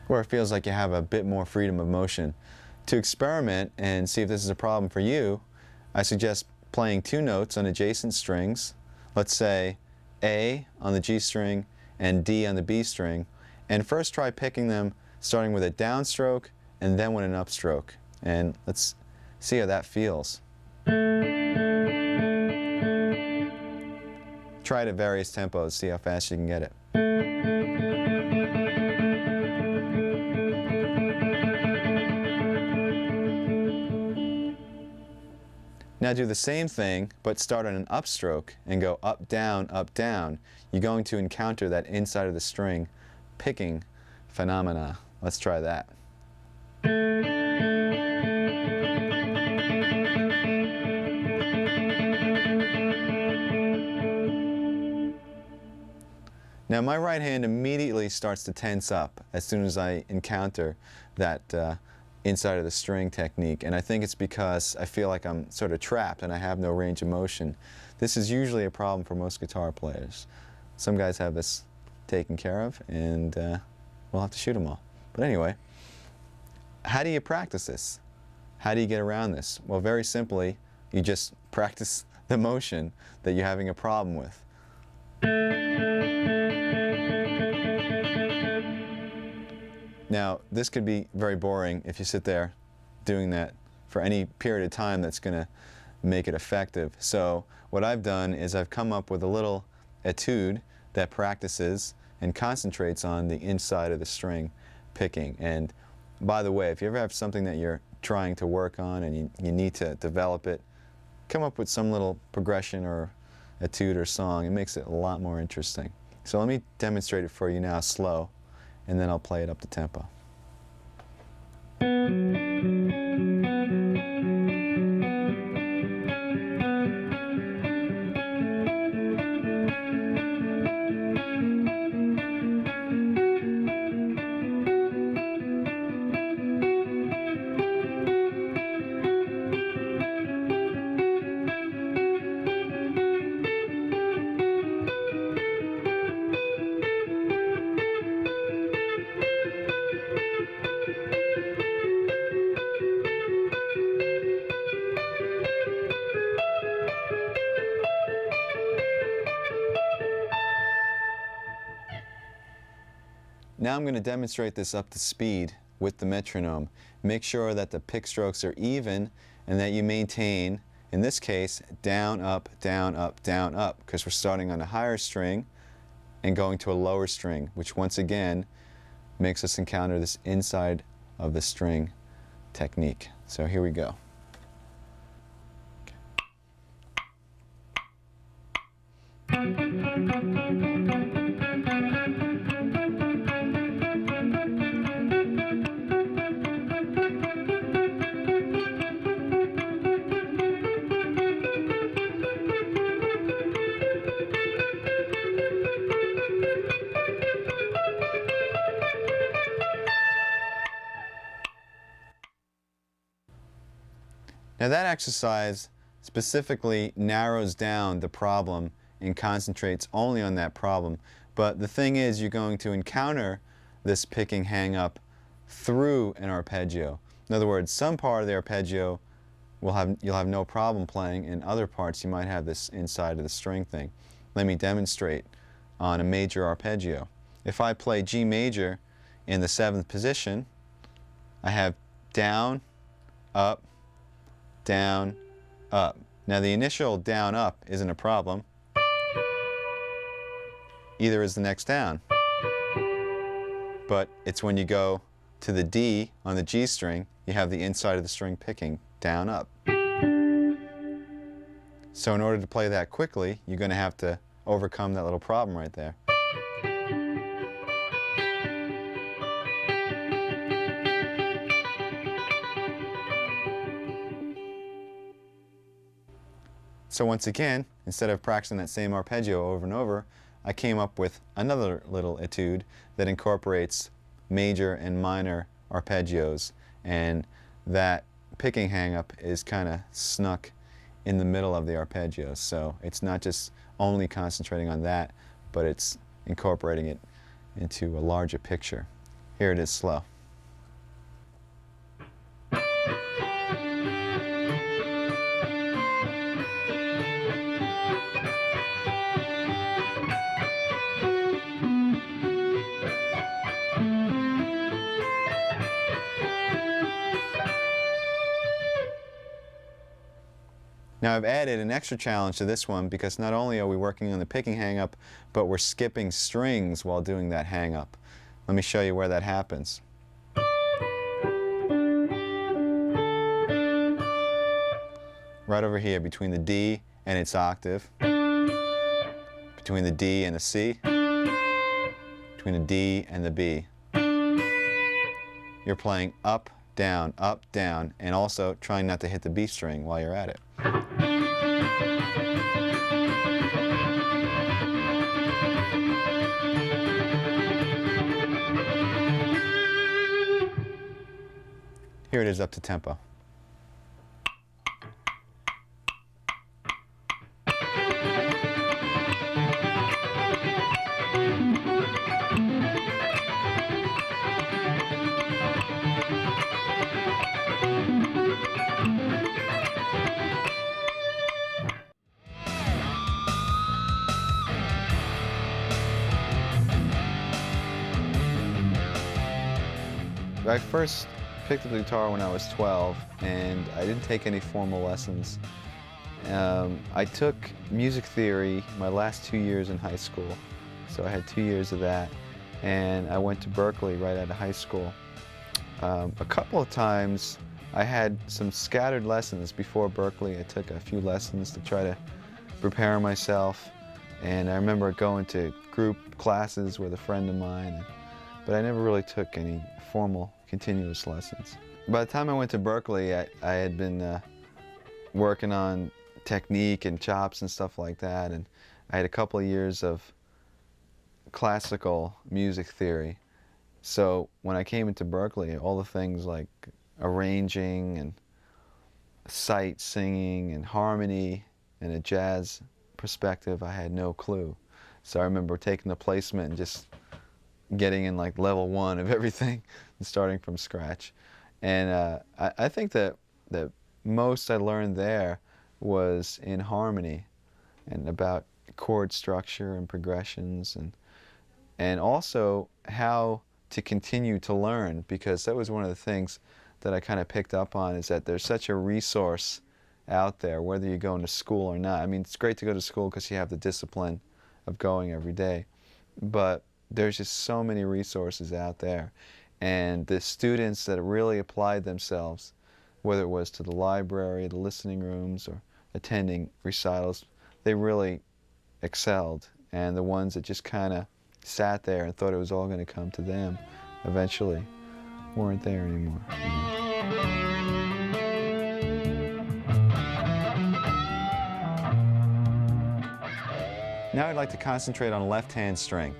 where it feels like you have a bit more freedom of motion. To experiment and see if this is a problem for you, I suggest playing two notes on adjacent strings, let's say A on the G string and D on the B string, and first try picking them starting with a downstroke and then with an upstroke. And let's see how that feels. Try it at various tempos, see how fast you can get it. Now do the same thing, but start on an upstroke and go up, down, up, down. You're going to encounter that inside of the string picking phenomena. Let's try that. Now my right hand immediately starts to tense up as soon as I encounter that inside of the string technique, and I think it's because I feel like I'm sort of trapped and I have no range of motion. This is usually a problem for most guitar players. Some guys have this taken care of, and we'll have to shoot them all. But anyway, how do you practice this? How do you get around this? Well, very simply, you just practice the motion that you're having a problem with. Now, this could be very boring if you sit there doing that for any period of time that's going to make it effective. So what I've done is I've come up with a little etude that practices and concentrates on the inside of the string picking. And by the way, if you ever have something that you're trying to work on and you need to develop it, come up with some little progression or etude or song. It makes it a lot more interesting. So let me demonstrate it for you now slow, and then I'll play it up to tempo. Now I'm going to demonstrate this up to speed with the metronome. Make sure that the pick strokes are even and that you maintain, in this case, down, up, down, up, down, up, because we're starting on a higher string and going to a lower string, which once again makes us encounter this inside of the string technique. So here we go. Now that exercise specifically narrows down the problem and concentrates only on that problem. But the thing is, you're going to encounter this picking hang-up through an arpeggio. In other words, some part of the arpeggio you'll have no problem playing, and other parts you might have this inside of the string thing. Let me demonstrate on a major arpeggio. If I play G major in the 7th position, I have down, up, down, up. Now the initial down, up isn't a problem. Either is the next down. But it's when you go to the D on the G string, you have the inside of the string picking down, up. So in order to play that quickly, you're going to have to overcome that little problem right there. So once again, instead of practicing that same arpeggio over and over, I came up with another little etude that incorporates major and minor arpeggios, and that picking hang-up is kind of snuck in the middle of the arpeggios. So it's not just only concentrating on that, but it's incorporating it into a larger picture. Here it is slow. Now I've added an extra challenge to this one because not only are we working on the picking hang-up, but we're skipping strings while doing that hang-up. Let me show you where that happens. Right over here between the D and its octave, between the D and the C, between the D and the B. You're playing up, down, and also trying not to hit the B string while you're at it. Here it is up to tempo. I first picked up the guitar when I was 12, and I didn't take any formal lessons. I took music theory my last 2 years in high school, so I had 2 years of that, and I went to Berkeley right out of high school. A couple of times I had some scattered lessons before Berkeley. I took a few lessons to try to prepare myself, and I remember going to group classes with a friend of mine, but I never really took any formal continuous lessons. By the time I went to Berkeley, I had been working on technique and chops and stuff like that, and I had a couple of years of classical music theory. So when I came into Berkeley, all the things like arranging and sight singing and harmony and a jazz perspective, I had no clue. So I remember taking the placement and just getting in like level 1 of everything and starting from scratch. And I think that the most I learned there was in harmony and about chord structure and progressions, and also how to continue to learn, because that was one of the things that I kind of picked up on, is that there's such a resource out there, whether you're going to school or not. I mean, it's great to go to school because you have the discipline of going every day, but there's just so many resources out there. And the students that really applied themselves, whether it was to the library, the listening rooms, or attending recitals, they really excelled. And the ones that just kind of sat there and thought it was all going to come to them eventually weren't there anymore. Now I'd like to concentrate on left-hand strength.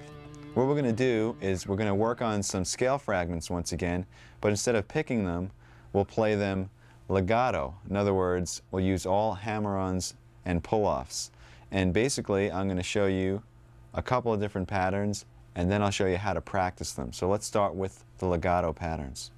What we're going to do is we're going to work on some scale fragments once again, but instead of picking them, we'll play them legato. In other words, we'll use all hammer-ons and pull-offs. And basically, I'm going to show you a couple of different patterns, and then I'll show you how to practice them. So let's start with the legato patterns.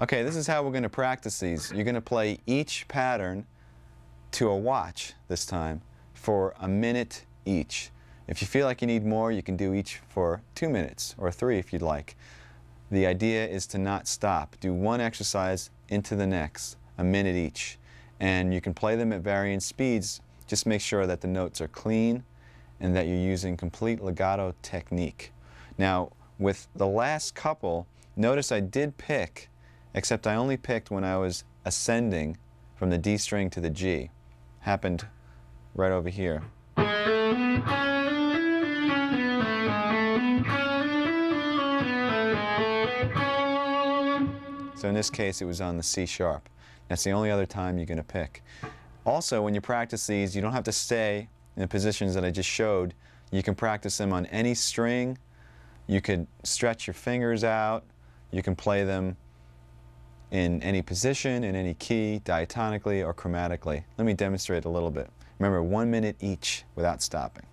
Okay, this is how we're going to practice these. You're going to play each pattern to a watch this time for a minute each. If you feel like you need more, you can do each for 2 minutes or 3 if you'd like. The idea is to not stop. Do one exercise into the next, a minute each. And you can play them at varying speeds. Just make sure that the notes are clean and that you're using complete legato technique. Now, with the last couple, notice I did pick, except I only picked when I was ascending from the D string to the G. Happened right over here. So in this case, it was on the C sharp. That's the only other time you're going to pick. Also, when you practice these, you don't have to stay in the positions that I just showed. You can practice them on any string. You could stretch your fingers out. You can play them in any position, in any key, diatonically or chromatically. Let me demonstrate a little bit. Remember, 1 minute each without stopping.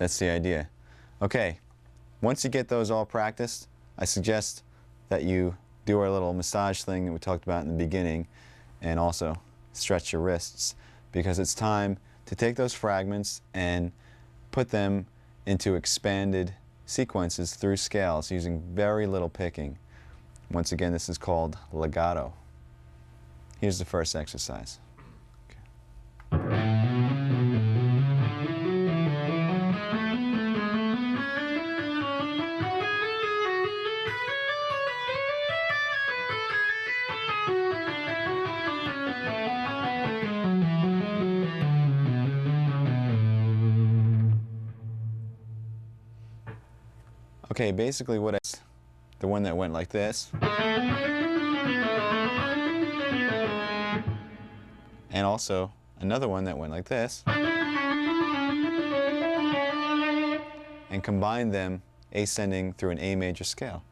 That's the idea. Okay, once you get those all practiced, I suggest that you do our little massage thing that we talked about in the beginning, and also stretch your wrists, because it's time to take those fragments and put them into expanded sequences through scales using very little picking. Once again, this is called legato. Here's the first exercise. Okay, basically what the one that went like this, and also another one that went like this, and combine them ascending through an A major scale.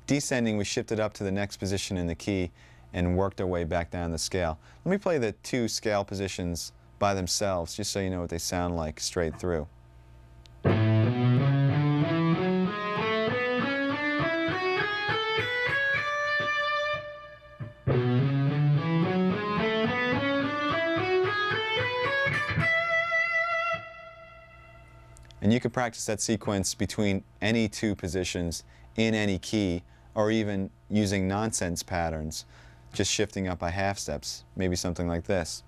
Descending, we shifted up to the next position in the key and worked our way back down the scale. Let me play the two scale positions by themselves, just so you know what they sound like straight through. And you can practice that sequence between any two positions in any key, or even using nonsense patterns, just shifting up by half steps, maybe something like this.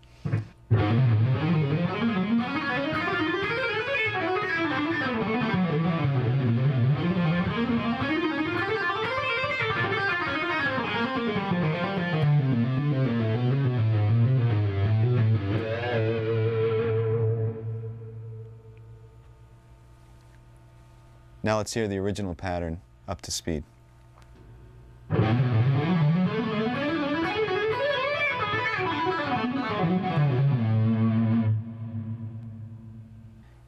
Now let's hear the original pattern up to speed.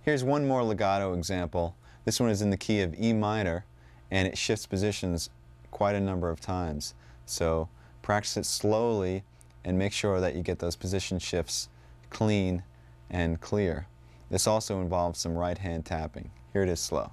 Here's one more legato example. This one is in the key of E minor, and it shifts positions quite a number of times. So practice it slowly and make sure that you get those position shifts clean and clear. This also involves some right hand tapping. Here it is slow.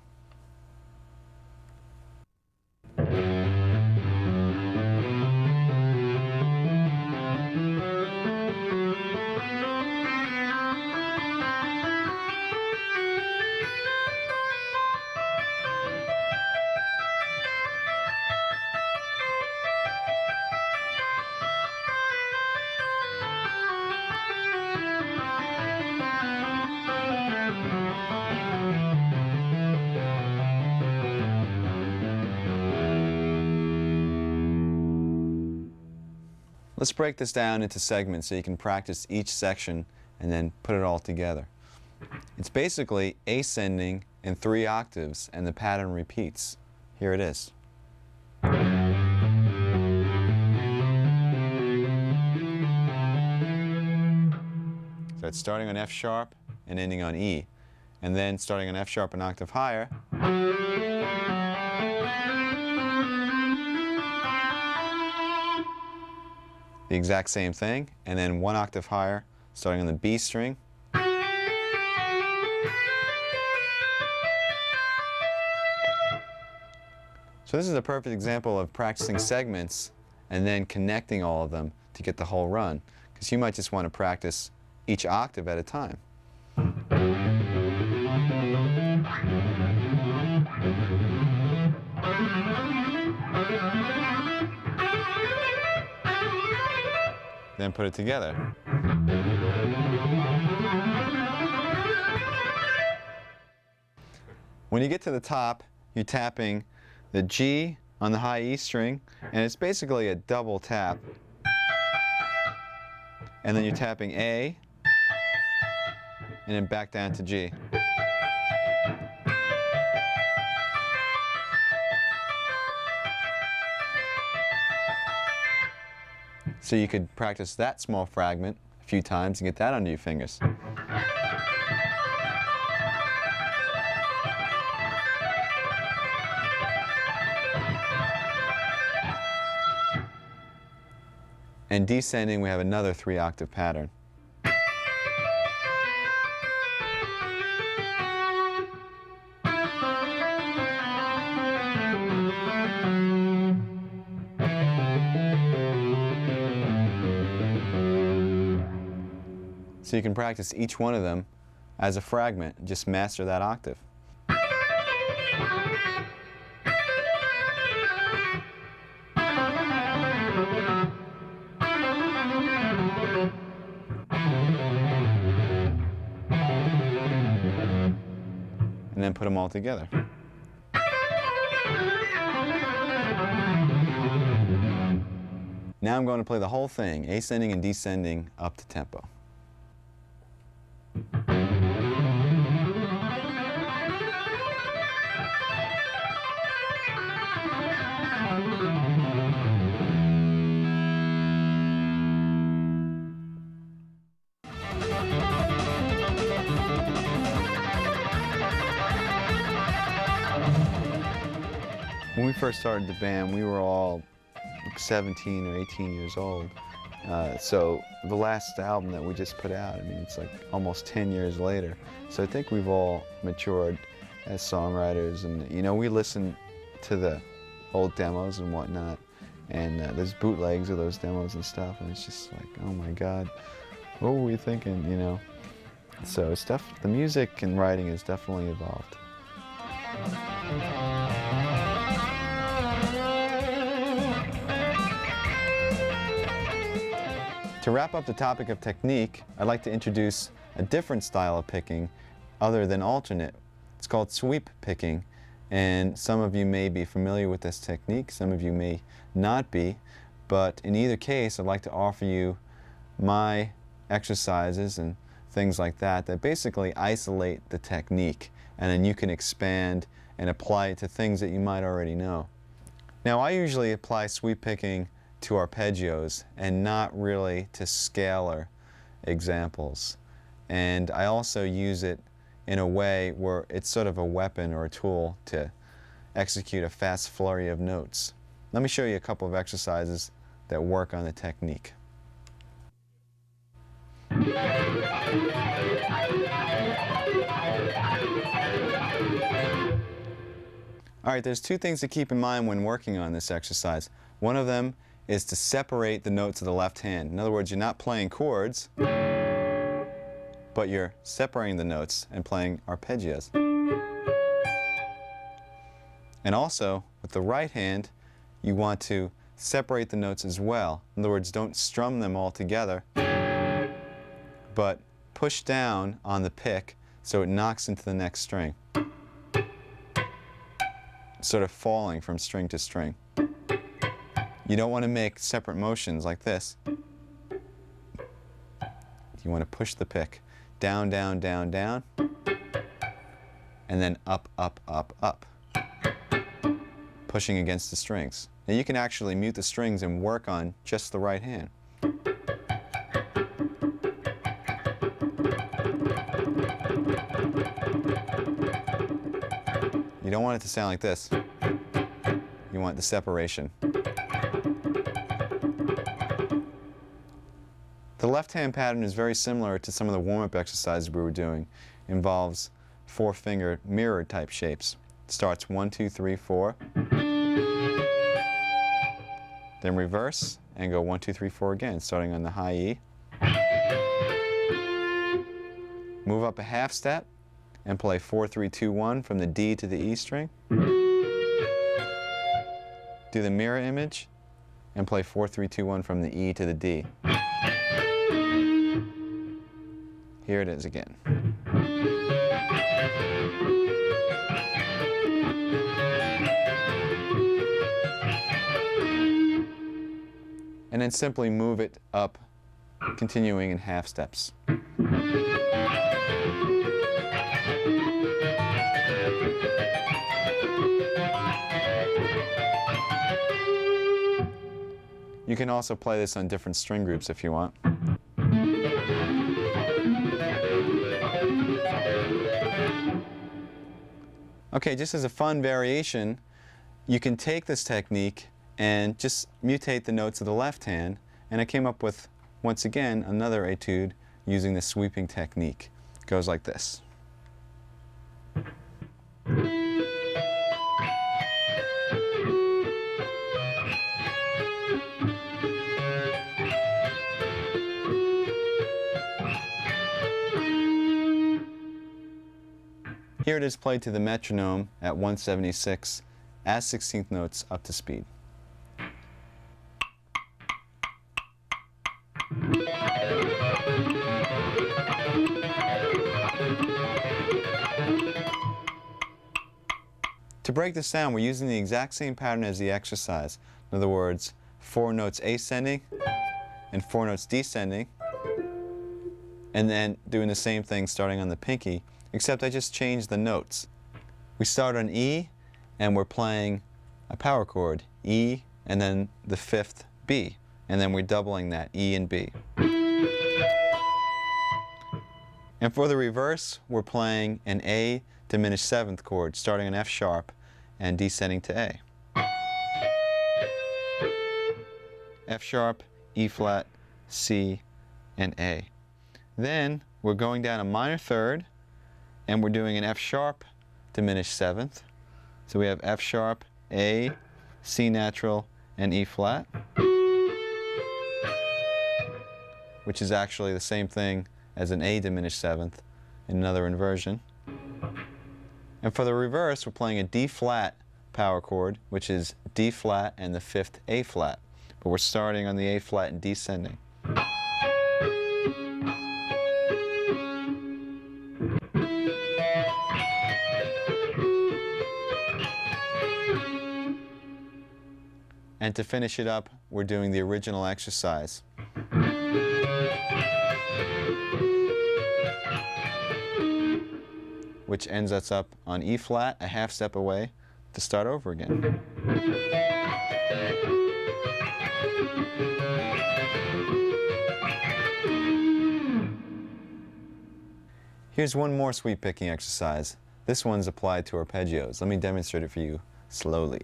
Let's break this down into segments so you can practice each section and then put it all together. It's basically ascending in 3 octaves, and the pattern repeats. Here it is. So it's starting on F sharp and ending on E, and then starting on F sharp an octave higher, the exact same thing, and then 1 octave higher, starting on the B string. So this is a perfect example of practicing segments and then connecting all of them to get the whole run, because you might just want to practice each octave at a time. Then put it together. When you get to the top, you're tapping the G on the high E string, and it's basically a double tap. And then you're tapping A, and then back down to G. So you could practice that small fragment a few times and get that under your fingers. And descending, we have another 3-octave pattern. So you can practice each one of them as a fragment, just master that octave. And then put them all together. Now I'm going to play the whole thing, ascending and descending up to tempo. When we first started the band, we were all 17 or 18 years old. So the last album that we just put out, I mean, it's like almost 10 years later. So I think we've all matured as songwriters, and you know, we listen to the old demos and whatnot, and there's bootlegs of those demos and stuff, and it's just like, oh my God, what were we thinking, you know? So it's the music and writing has definitely evolved. To wrap up the topic of technique, I'd like to introduce a different style of picking other than alternate. It's called sweep picking, and some of you may be familiar with this technique, some of you may not be, but in either case I'd like to offer you my exercises and things like that that basically isolate the technique, and then you can expand and apply it to things that you might already know. Now I usually apply sweep picking to arpeggios and not really to scalar examples. And I also use it in a way where it's sort of a weapon or a tool to execute a fast flurry of notes. Let me show you a couple of exercises that work on the technique. All right, there's two things to keep in mind when working on this exercise. One of them is to separate the notes of the left hand. In other words, you're not playing chords, but you're separating the notes and playing arpeggios. And also, with the right hand, you want to separate the notes as well. In other words, don't strum them all together, but push down on the pick so it knocks into the next string, sort of falling from string to string. You don't want to make separate motions like this. You want to push the pick down, down, down, down, and then up, up, up, up, pushing against the strings. Now you can actually mute the strings and work on just the right hand. You don't want it to sound like this. You want the separation. The left-hand pattern is very similar to some of the warm-up exercises we were doing. It involves 4-finger mirror type shapes. It starts 1, 2, 3, 4. Then reverse and go 1, 2, 3, 4 again, starting on the high E. Move up a half step and play 4, 3, 2, 1 from the D to the E string. Do the mirror image and play 4, 3, 2, 1 from the E to the D. Here it is again. And then simply move it up, continuing in half steps. You can also play this on different string groups if you want. Okay, just as a fun variation, you can take this technique and just mutate the notes of the left hand And I came up with, once again, another etude using the sweeping technique. It goes like this. Here it is played to the metronome at 176 as 16th notes up to speed. To break this down, we're using the exact same pattern as the exercise. In other words, 4 notes ascending and 4 notes descending, and then doing the same thing starting on the pinky, except I just changed the notes. We start on E, and we're playing a power chord, E, and then the 5th B, and then we're doubling that, E and B. And for the reverse, we're playing an A diminished 7th chord, starting on F sharp and descending to A. F sharp, E flat, C, and A. Then we're going down a minor 3rd, and we're doing an F sharp diminished 7th. So we have F sharp, A, C natural, and E flat, which is actually the same thing as an A diminished 7th in another inversion. And for the reverse, we're playing a D flat power chord, which is D flat and the 5th A flat. But we're starting on the A flat and descending. And to finish it up, we're doing the original exercise. Which ends us up on E flat, a half step away, to start over again. Here's one more sweep picking exercise. This one's applied to arpeggios. Let me demonstrate it for you slowly.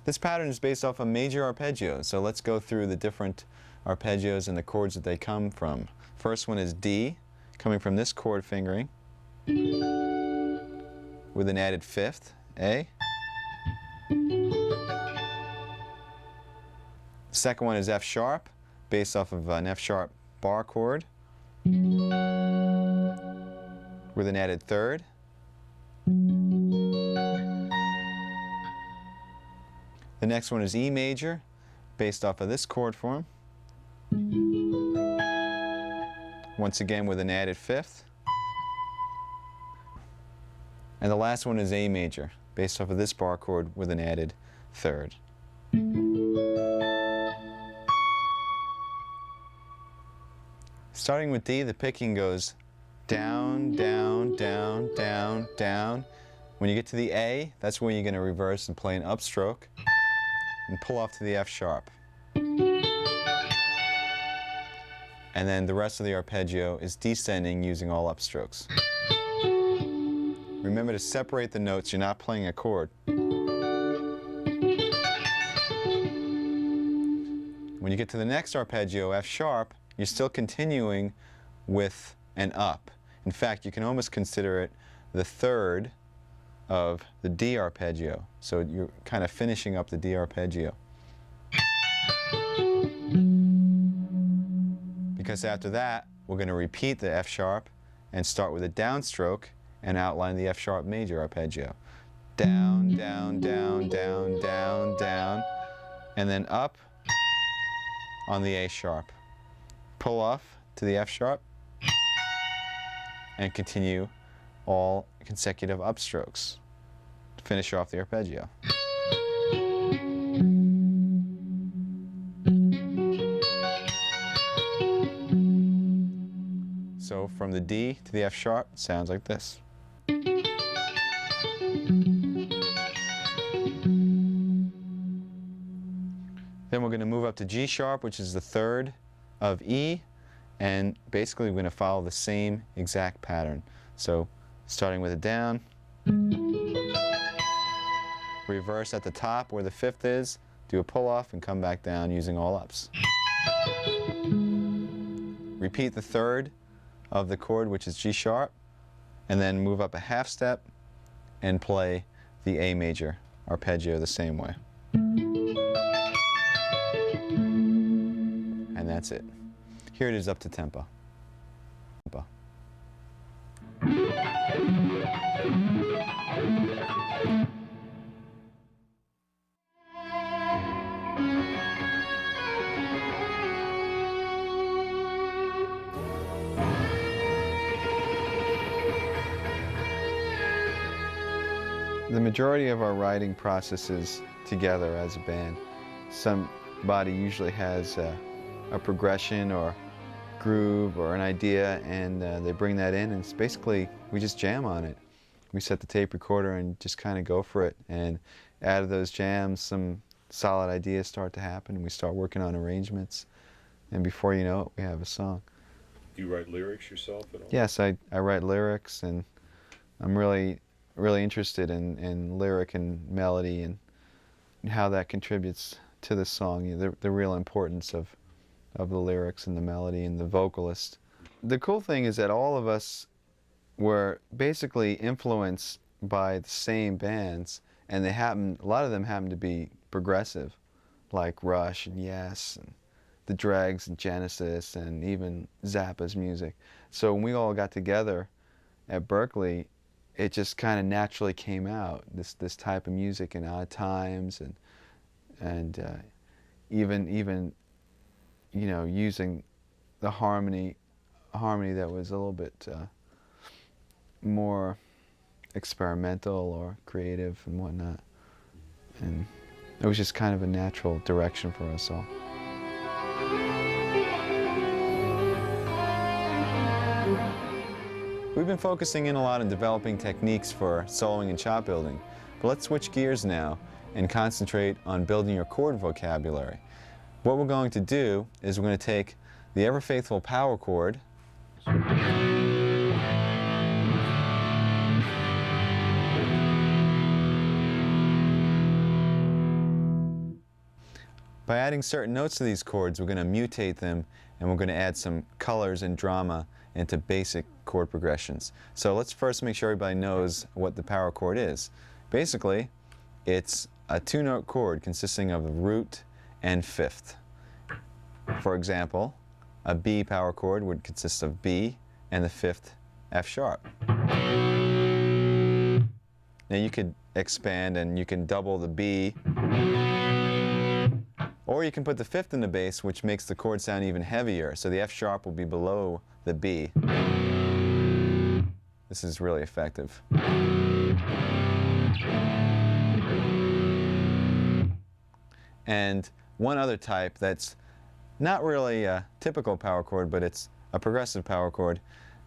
This pattern is based off a major arpeggio, so let's go through the different arpeggios and the chords that they come from. First one is D, coming from this chord fingering, with an added 5th, A. The second one is F sharp, based off of an F sharp bar chord, with an added 3rd. The next one is E major, based off of this chord form, once again with an added 5th. And the last one is A major, based off of this bar chord with an added 3rd. Starting with D, the picking goes down, down, down, down, down. When you get to the A, that's when you're going to reverse and play an upstroke and pull off to the F sharp. And then the rest of the arpeggio is descending using all upstrokes. Remember to separate the notes, you're not playing a chord. When you get to the next arpeggio, F sharp, you're still continuing with an up. In fact, you can almost consider it the 3rd of the D arpeggio. So you're kind of finishing up the D arpeggio. Because after that, we're going to repeat the F sharp and start with a downstroke and outline the F sharp major arpeggio. Down, down, down, down, down, down, and then up on the A sharp. Pull off to the F sharp and continue all consecutive upstrokes to finish off the arpeggio. So from the D to the F sharp, it sounds like this. Then we're going to move up to G sharp, which is the third of E, and basically we're going to follow the same exact pattern. So starting with a down, reverse at the top where the fifth is, do a pull off and come back down using all ups. Repeat the third of the chord, which is G sharp, and then move up a half step and play the A major arpeggio the same way. And that's it. Here it is up to tempo. The majority of our writing process is together as a band. Somebody usually has a progression or groove or an idea, and they bring that in, and it's basically we just jam on it. We set the tape recorder and just kind of go for it, and out of those jams some solid ideas start to happen, and we start working on arrangements, and before you know it we have a song. Do you write lyrics yourself at all? Yes, I write lyrics, and I'm really interested in lyric and melody and how that contributes to the song, the real importance of the lyrics and the melody and the vocalist. The cool thing is that all of us were basically influenced by the same bands, and a lot of them happen to be progressive, like Rush and Yes and the Dregs and Genesis and even Zappa's music. So when we all got together at Berkeley, it just kind of naturally came out, this type of music in Odd Times, and even you know, using the harmony that was a little bit more experimental or creative and whatnot, and it was just kind of a natural direction for us all. We've been focusing in a lot on developing techniques for soloing and chop building, but let's switch gears now and concentrate on building your chord vocabulary. What we're going to do is we're going to take the ever-faithful power chord, by adding certain notes to these chords, we're going to mutate them, and we're going to add some colors and drama into basic chord progressions. So let's first make sure everybody knows what the power chord is. Basically, it's a two-note chord consisting of the root and fifth. For example, a B power chord would consist of B and the fifth F sharp. Now you could expand and you can double the B, or you can put the fifth in the bass, which makes the chord sound even heavier, so the F sharp will be below the B. This is really effective. And one other type that's not really a typical power chord, but it's a progressive power chord.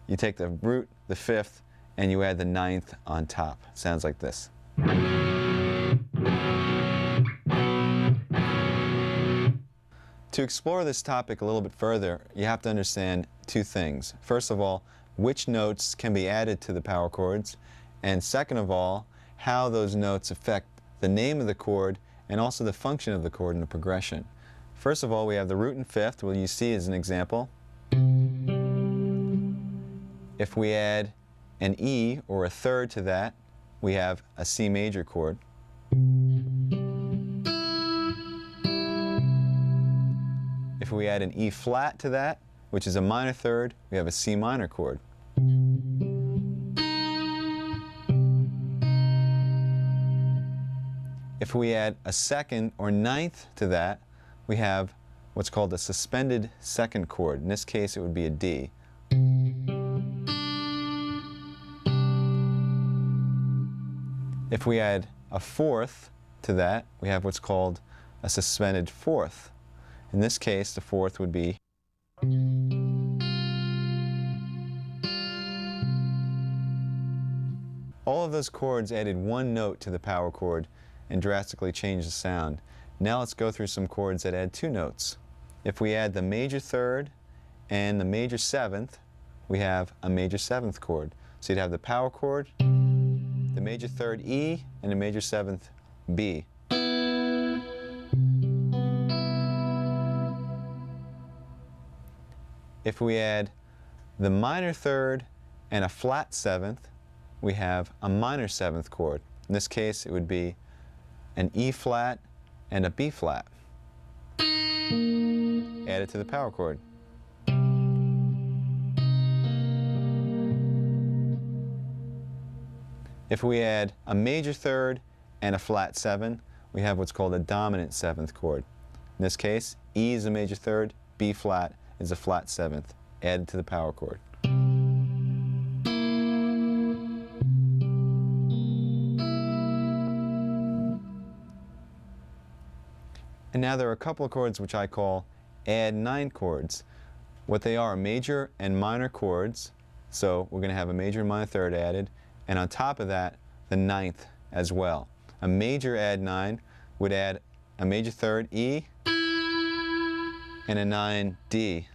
You take the root, the fifth, and you add the ninth on top. It sounds like this. To explore this topic a little bit further, you have to understand two things. First of all, which notes can be added to the power chords, and second of all, how those notes affect the name of the chord and also the function of the chord in the progression. First of all, we have the root and fifth, what you see as an example. If we add an E or a third to that, we have a C major chord. If we add an E flat to that, which is a minor third, we have a C minor chord. If we add a second or ninth to that, we have what's called a suspended second chord. In this case, it would be a D. If we add a fourth to that, we have what's called a suspended fourth. In this case, the fourth would be. All of those chords added one note to the power chord and drastically changed the sound. Now let's go through some chords that add 2 notes. If we add the major third and the major seventh, we have a major seventh chord. So you'd have the power chord, the major third E, and the major seventh B. If we add the minor third and a flat seventh, we have a minor seventh chord. In this case, it would be an E flat and a B flat. Added to the power chord. If we add a major third and a flat 7, we have what's called a dominant seventh chord. In this case, E is a major third, B flat is a flat 7th, added to the power chord. And now there are a couple of chords which I call add 9 chords. What they are major and minor chords, so we're going to have a major and minor third added, and on top of that, the 9th as well. A major add 9 would add a major third E and a 9 D.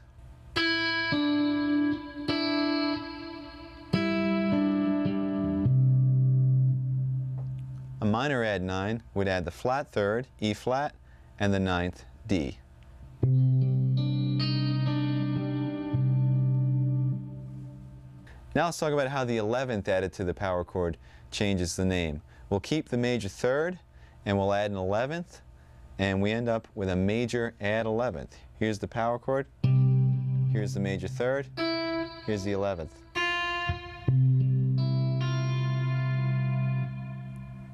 A minor add 9 would add the flat third, E flat, and the 9th D. Now let's talk about how the 11th added to the power chord changes the name. We'll keep the major third and we'll add an 11th, and we end up with a major add 11th. Here's the power chord, here's the major third, here's the 11th.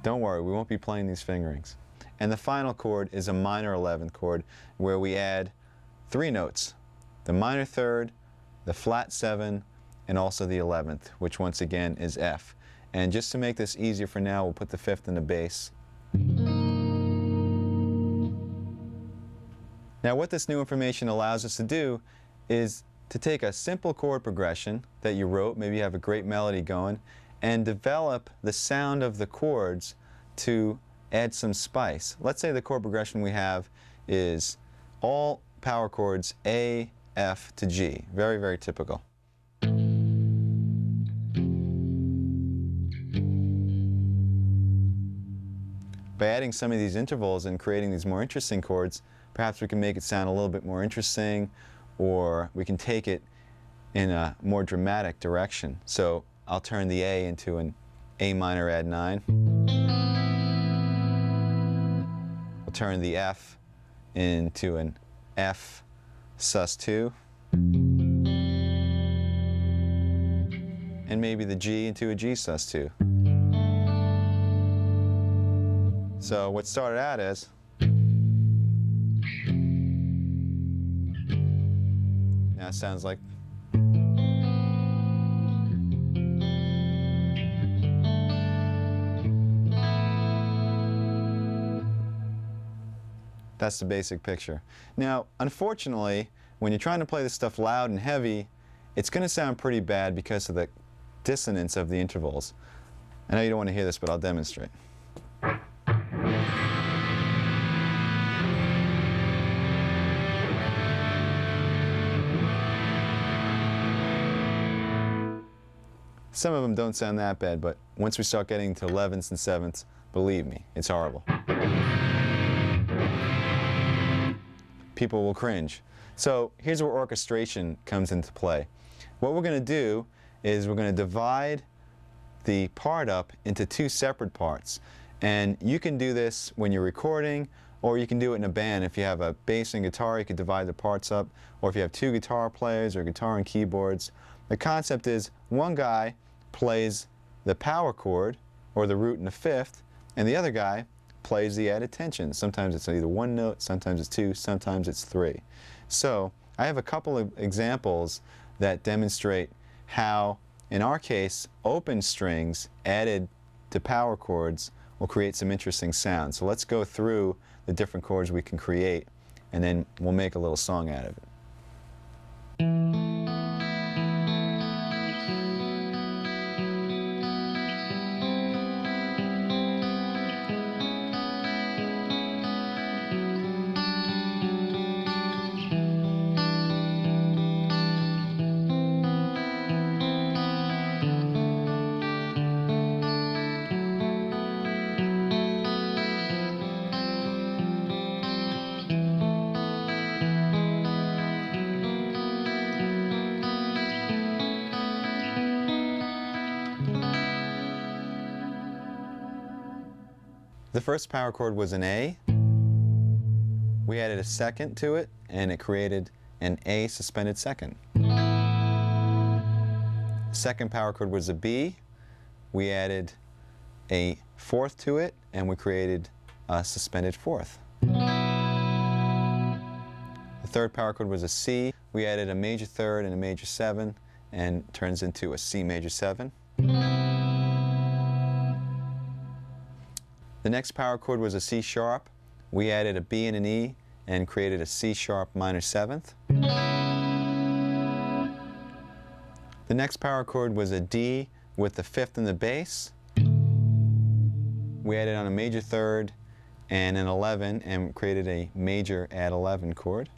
Don't worry, we won't be playing these fingerings. And the final chord is a minor 11th chord where we add 3 notes, the minor third, the flat 7, and also the 11th, which once again is F. And just to make this easier for now, we'll put the 5th in the bass. Now what this new information allows us to do is to take a simple chord progression that you wrote, maybe you have a great melody going, and develop the sound of the chords to add some spice. Let's say the chord progression we have is all power chords A, F to G. Very, very typical. By adding some of these intervals and creating these more interesting chords, perhaps we can make it sound a little bit more interesting, or we can take it in a more dramatic direction. So I'll turn the A into an A minor add 9. We'll turn the F into an F sus 2. And maybe the G into a G sus 2. So what started out as now it sounds like that's the basic picture. Now, unfortunately, when you're trying to play this stuff loud and heavy, it's going to sound pretty bad because of the dissonance of the intervals. I know you don't want to hear this, but I'll demonstrate. Some of them don't sound that bad, but once we start getting to 11ths and 7ths, believe me, it's horrible. People will cringe. So here's where orchestration comes into play. What we're going to do is we're going to divide the part up into 2 separate parts. And you can do this when you're recording, or you can do it in a band. If you have a bass and guitar, you could divide the parts up. Or if you have 2 guitar players or guitar and keyboards. The concept is one guy plays the power chord, or the root and the 5th, and the other guy plays the added tension. Sometimes it's either 1 note, sometimes it's 2, sometimes it's 3. So I have a couple of examples that demonstrate how, in our case, open strings added to power chords will create some interesting sounds. So let's go through the different chords we can create, and then we'll make a little song out of it. The first power chord was an A. We added a second to it, and it created an A suspended second. Second power chord was a B. We added a fourth to it, and we created a suspended fourth. The third power chord was a C. We added a major third and a major seven, and it turns into a C major seven. The next power chord was a C sharp. We added a B and an E and created a C sharp minor seventh. The next power chord was a D with the fifth in the bass. We added on a major third and an 11 and created a major add 11 chord.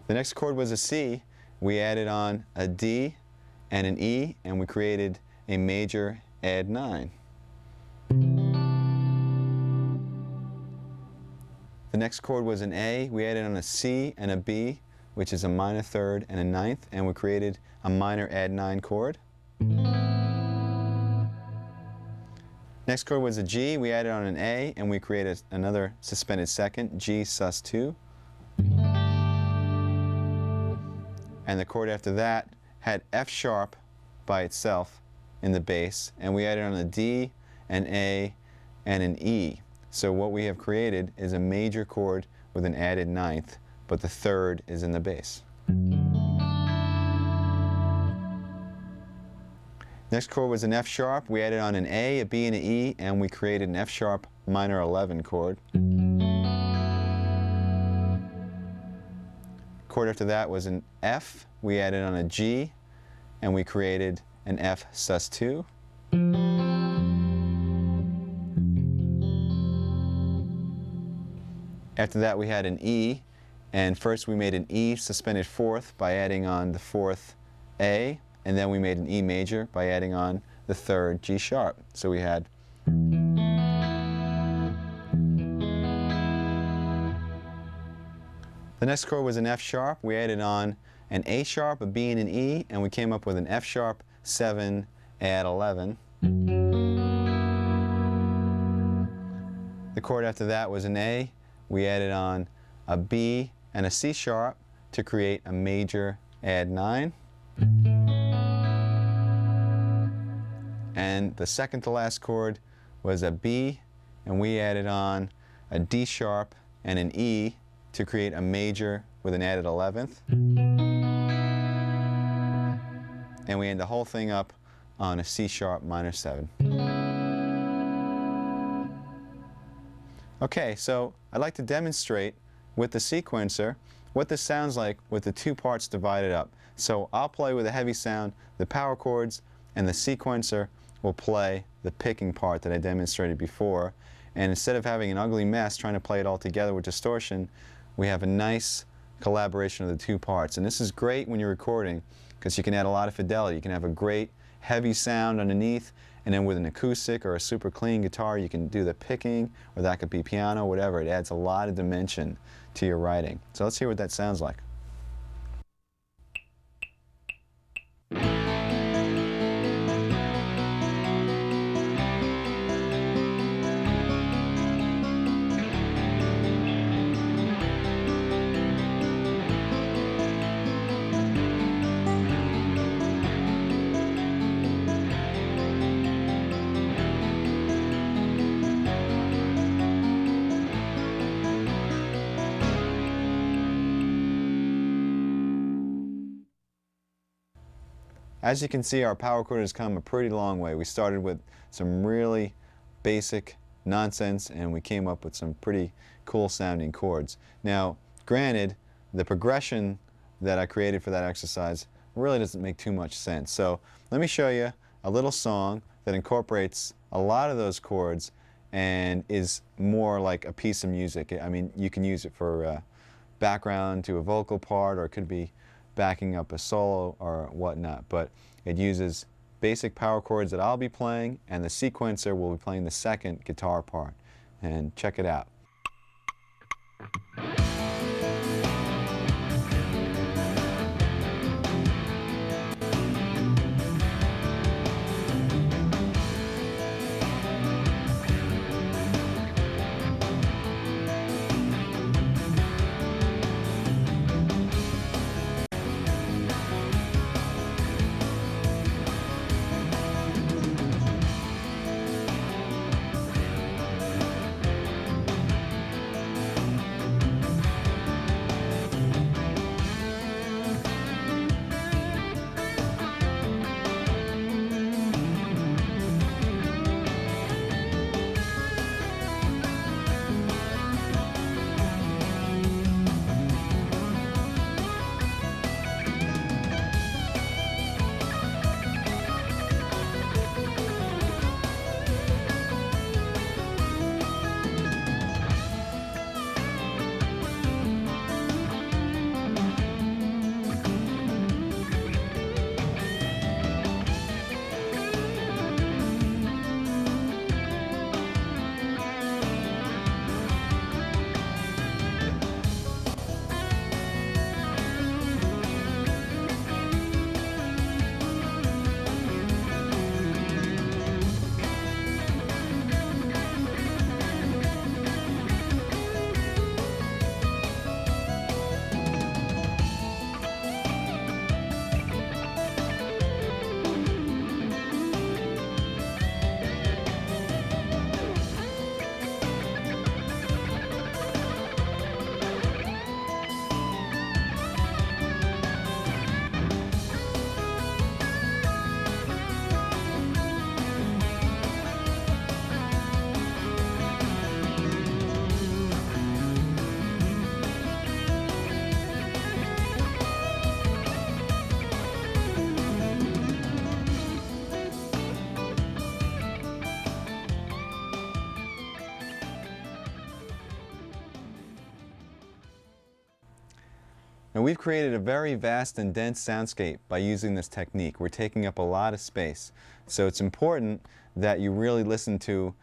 The next chord was a C. We added on a D and an E, and we created a major add 9. The next chord was an A. We added on a C and a B, which is a minor third and a ninth, and we created a minor add 9 chord. Next chord was a G. We added on an A, and we created another suspended second, G sus 2. And the chord after that had F sharp by itself in the bass, and we added on a D, an A, and an E. So what we have created is a major chord with an added ninth, but the third is in the bass. Next chord was an F sharp. We added on an A, a B, and an E, and we created an F sharp minor 11 chord. Chord after that was an F. We added on a G, and we created an F sus 2. After that we had an E, and first we made an E suspended fourth by adding on the fourth A, and then we made an E major by adding on the third G sharp. So we had the next chord was an F sharp. We added on an A sharp, a B, and an E, and we came up with an F sharp 7 add 11. The chord after that was an A. We added on a B and a C sharp to create a major add 9. And the second to last chord was a B, and we added on a D sharp and an E to create a major with an added 11th. And we end the whole thing up on a C sharp minor 7. Okay, so I'd like to demonstrate with the sequencer what this sounds like with the two parts divided up. So I'll play with a heavy sound, the power chords, and the sequencer will play the picking part that I demonstrated before. And instead of having an ugly mess trying to play it all together with distortion, we have a nice collaboration of the two parts. And this is great when you're recording because you can add a lot of fidelity. You can have a great heavy sound underneath, and then with an acoustic or a super clean guitar you can do the picking, or that could be piano, whatever. It adds a lot of dimension to your writing. So let's hear what that sounds like. As you can see, our power chord has come a pretty long way. We started with some really basic nonsense, and we came up with some pretty cool sounding chords. Now, granted, the progression that I created for that exercise really doesn't make too much sense. So let me show you a little song that incorporates a lot of those chords and is more like a piece of music. I mean, you can use it for background to a vocal part, or it could be backing up a solo or whatnot, but it uses basic power chords that I'll be playing, and the sequencer will be playing the second guitar part. And check it out. Now we've created a very vast and dense soundscape by using this technique. We're taking up a lot of space. So it's important that you really listen to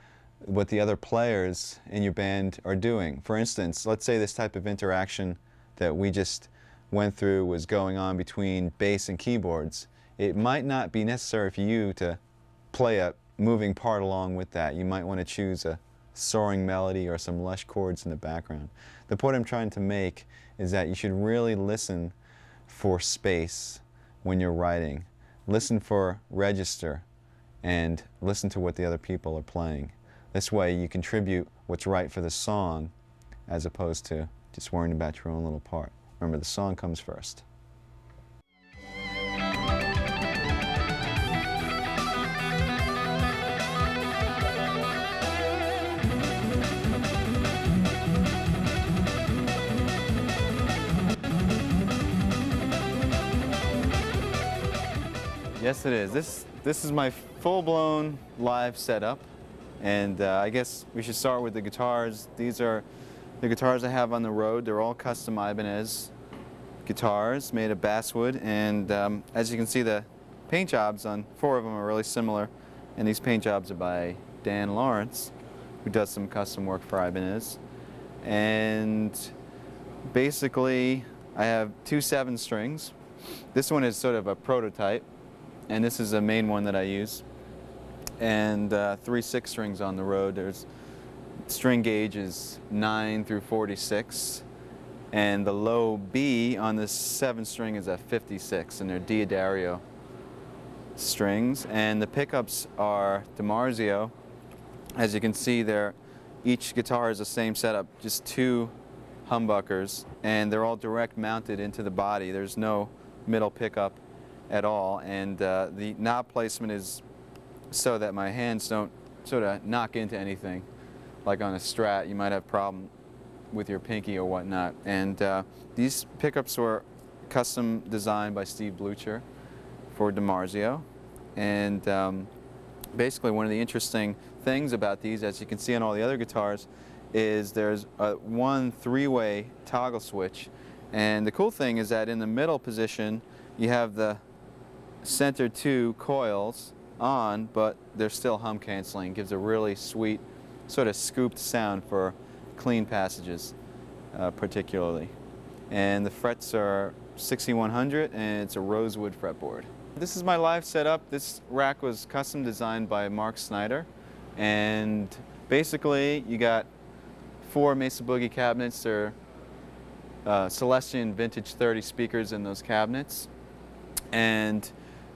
what the other players in your band are doing. For instance, let's say this type of interaction that we just went through was going on between bass and keyboards. It might not be necessary for you to play a moving part along with that. You might want to choose a soaring melody or some lush chords in the background. The point I'm trying to make is that you should really listen for space when you're writing. Listen for register and listen to what the other people are playing. This way you contribute what's right for the song as opposed to just worrying about your own little part. Remember, the song comes first. Yes, it is. This is my full-blown live setup, and I guess we should start with the guitars. These are the guitars I have on the road. They're all custom Ibanez guitars made of basswood, and as you can see, the paint jobs on 4 of them are really similar, and these paint jobs are by Dan Lawrence, who does some custom work for Ibanez. And basically, I have 2 7-strings. This one is sort of a prototype, and this is the main one that I use, and 3 6-strings on the road. There's string gauge is 9 through 46, and the low B on this 7-string is a 56, and they're Diodario strings. And the pickups are DiMarzio. As you can see, each guitar is the same setup, just 2 humbuckers, and they're all direct mounted into the body. There's no middle pickup at all, and the knob placement is so that my hands don't sort of knock into anything. Like on a Strat, you might have a problem with your pinky or whatnot. And these pickups were custom designed by Steve Blucher for DiMarzio. And basically one of the interesting things about these, as you can see on all the other guitars, is there's one 3-way toggle switch. And the cool thing is that in the middle position, you have the center 2 coils on, but they're still hum canceling. It gives a really sweet sort of scooped sound for clean passages, particularly. And the frets are 6100, and it's a rosewood fretboard. This is my live setup. This rack was custom designed by Mark Snyder, and basically you got 4 Mesa Boogie cabinets. They're Celestion Vintage 30 speakers in those cabinets. And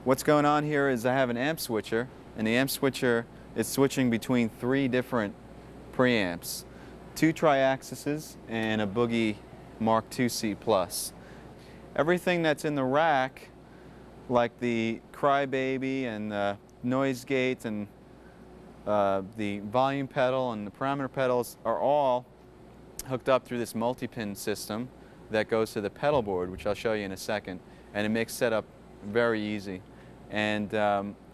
what's going on here is I have an amp switcher, and the amp switcher is switching between 3 different preamps, 2 Triaxises and a Boogie Mark II-C Plus. Everything that's in the rack, like the Crybaby and the noise gate and the volume pedal and the parameter pedals, are all hooked up through this multi-pin system that goes to the pedal board, which I'll show you in a second, and it makes setup very easy. And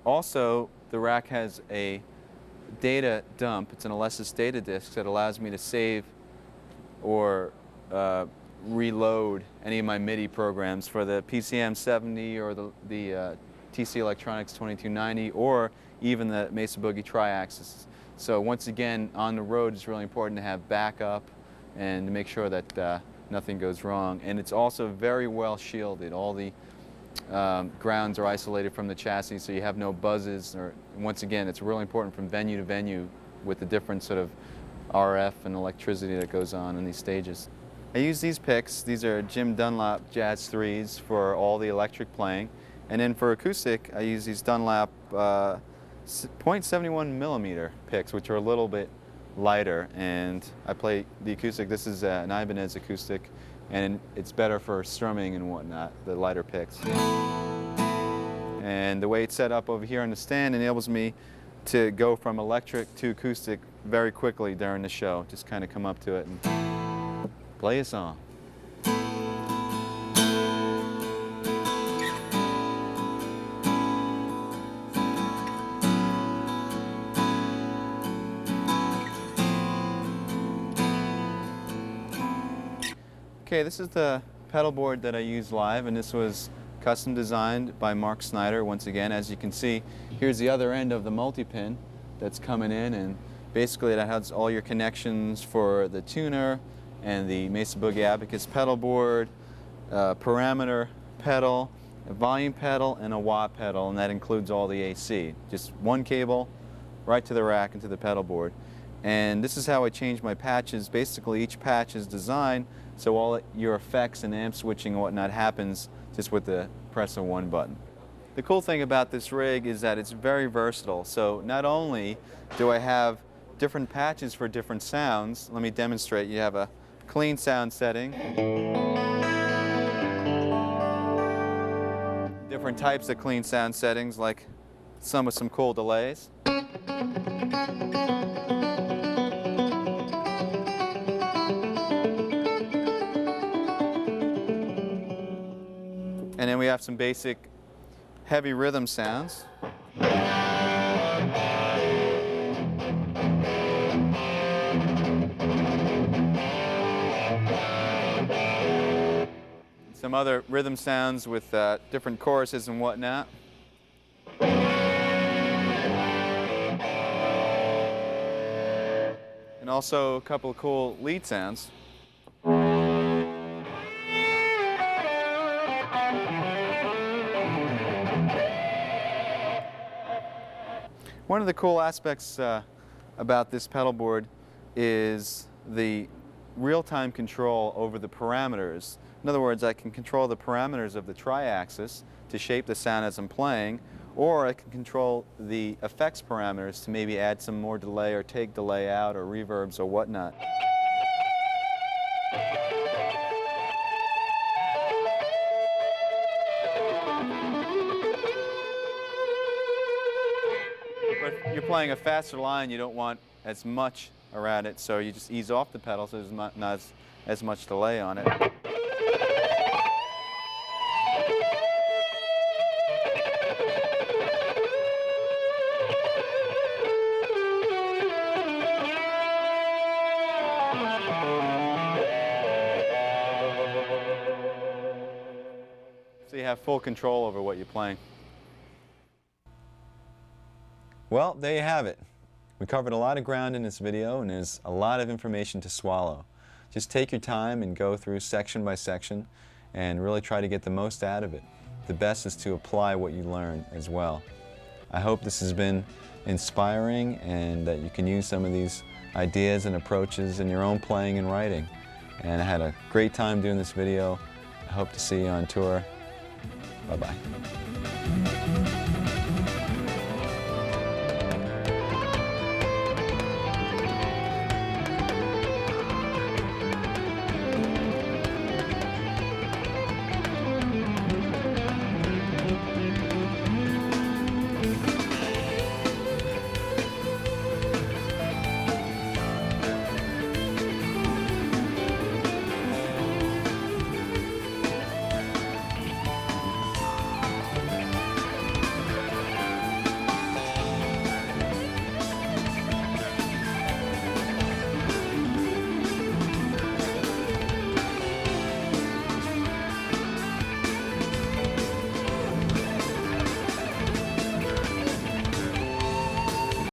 also, the rack has a data dump. It's an Alesis data disk that allows me to save or reload any of my MIDI programs for the PCM 70 or the TC Electronics 2290, or even the Mesa Boogie Triaxis. So once again, on the road, it's really important to have backup and to make sure that nothing goes wrong. And it's also very well shielded. All the grounds are isolated from the chassis, so you have no buzzes. Or once again, it's really important from venue to venue with the different sort of RF and electricity that goes on in these stages. I use these picks. These are Jim Dunlop Jazz 3s for all the electric playing. And then for acoustic, I use these Dunlop 0.71 millimeter picks, which are a little bit lighter. And I play the acoustic. This is an Ibanez acoustic, and it's better for strumming and whatnot, the lighter picks. And the way it's set up over here on the stand enables me to go from electric to acoustic very quickly during the show. Just kind of come up to it and play a song. Okay, this is the pedal board that I use live, and this was custom designed by Mark Snyder. Once again, as you can see, here's the other end of the multi-pin that's coming in, and basically that has all your connections for the tuner and the Mesa Boogie Abacus pedal board, parameter pedal, a volume pedal, and a wah pedal, and that includes all the AC. Just one cable right to the rack and to the pedal board. And this is how I change my patches. Basically, each patch is designed so all your effects and amp switching and whatnot happens just with the press of one button. The cool thing about this rig is that it's very versatile. So not only do I have different patches for different sounds, let me demonstrate. You have a clean sound setting, different types of clean sound settings, like some with some cool delays. And then we have some basic heavy rhythm sounds. Some other rhythm sounds with different choruses and whatnot. And also a couple of cool lead sounds. One of the cool aspects about this pedal board is the real-time control over the parameters. In other words, I can control the parameters of the tri-axis to shape the sound as I'm playing, or I can control the effects parameters to maybe add some more delay or take delay out or reverbs or whatnot. But if you're playing a faster line, you don't want as much around it, so you just ease off the pedal so there's not as much delay on it. So you have full control over what you're playing. Well, there you have it. We covered a lot of ground in this video, and there's a lot of information to swallow. Just take your time and go through section by section and really try to get the most out of it. The best is to apply what you learn as well. I hope this has been inspiring and that you can use some of these ideas and approaches in your own playing and writing. And I had a great time doing this video. I hope to see you on tour. Bye-bye.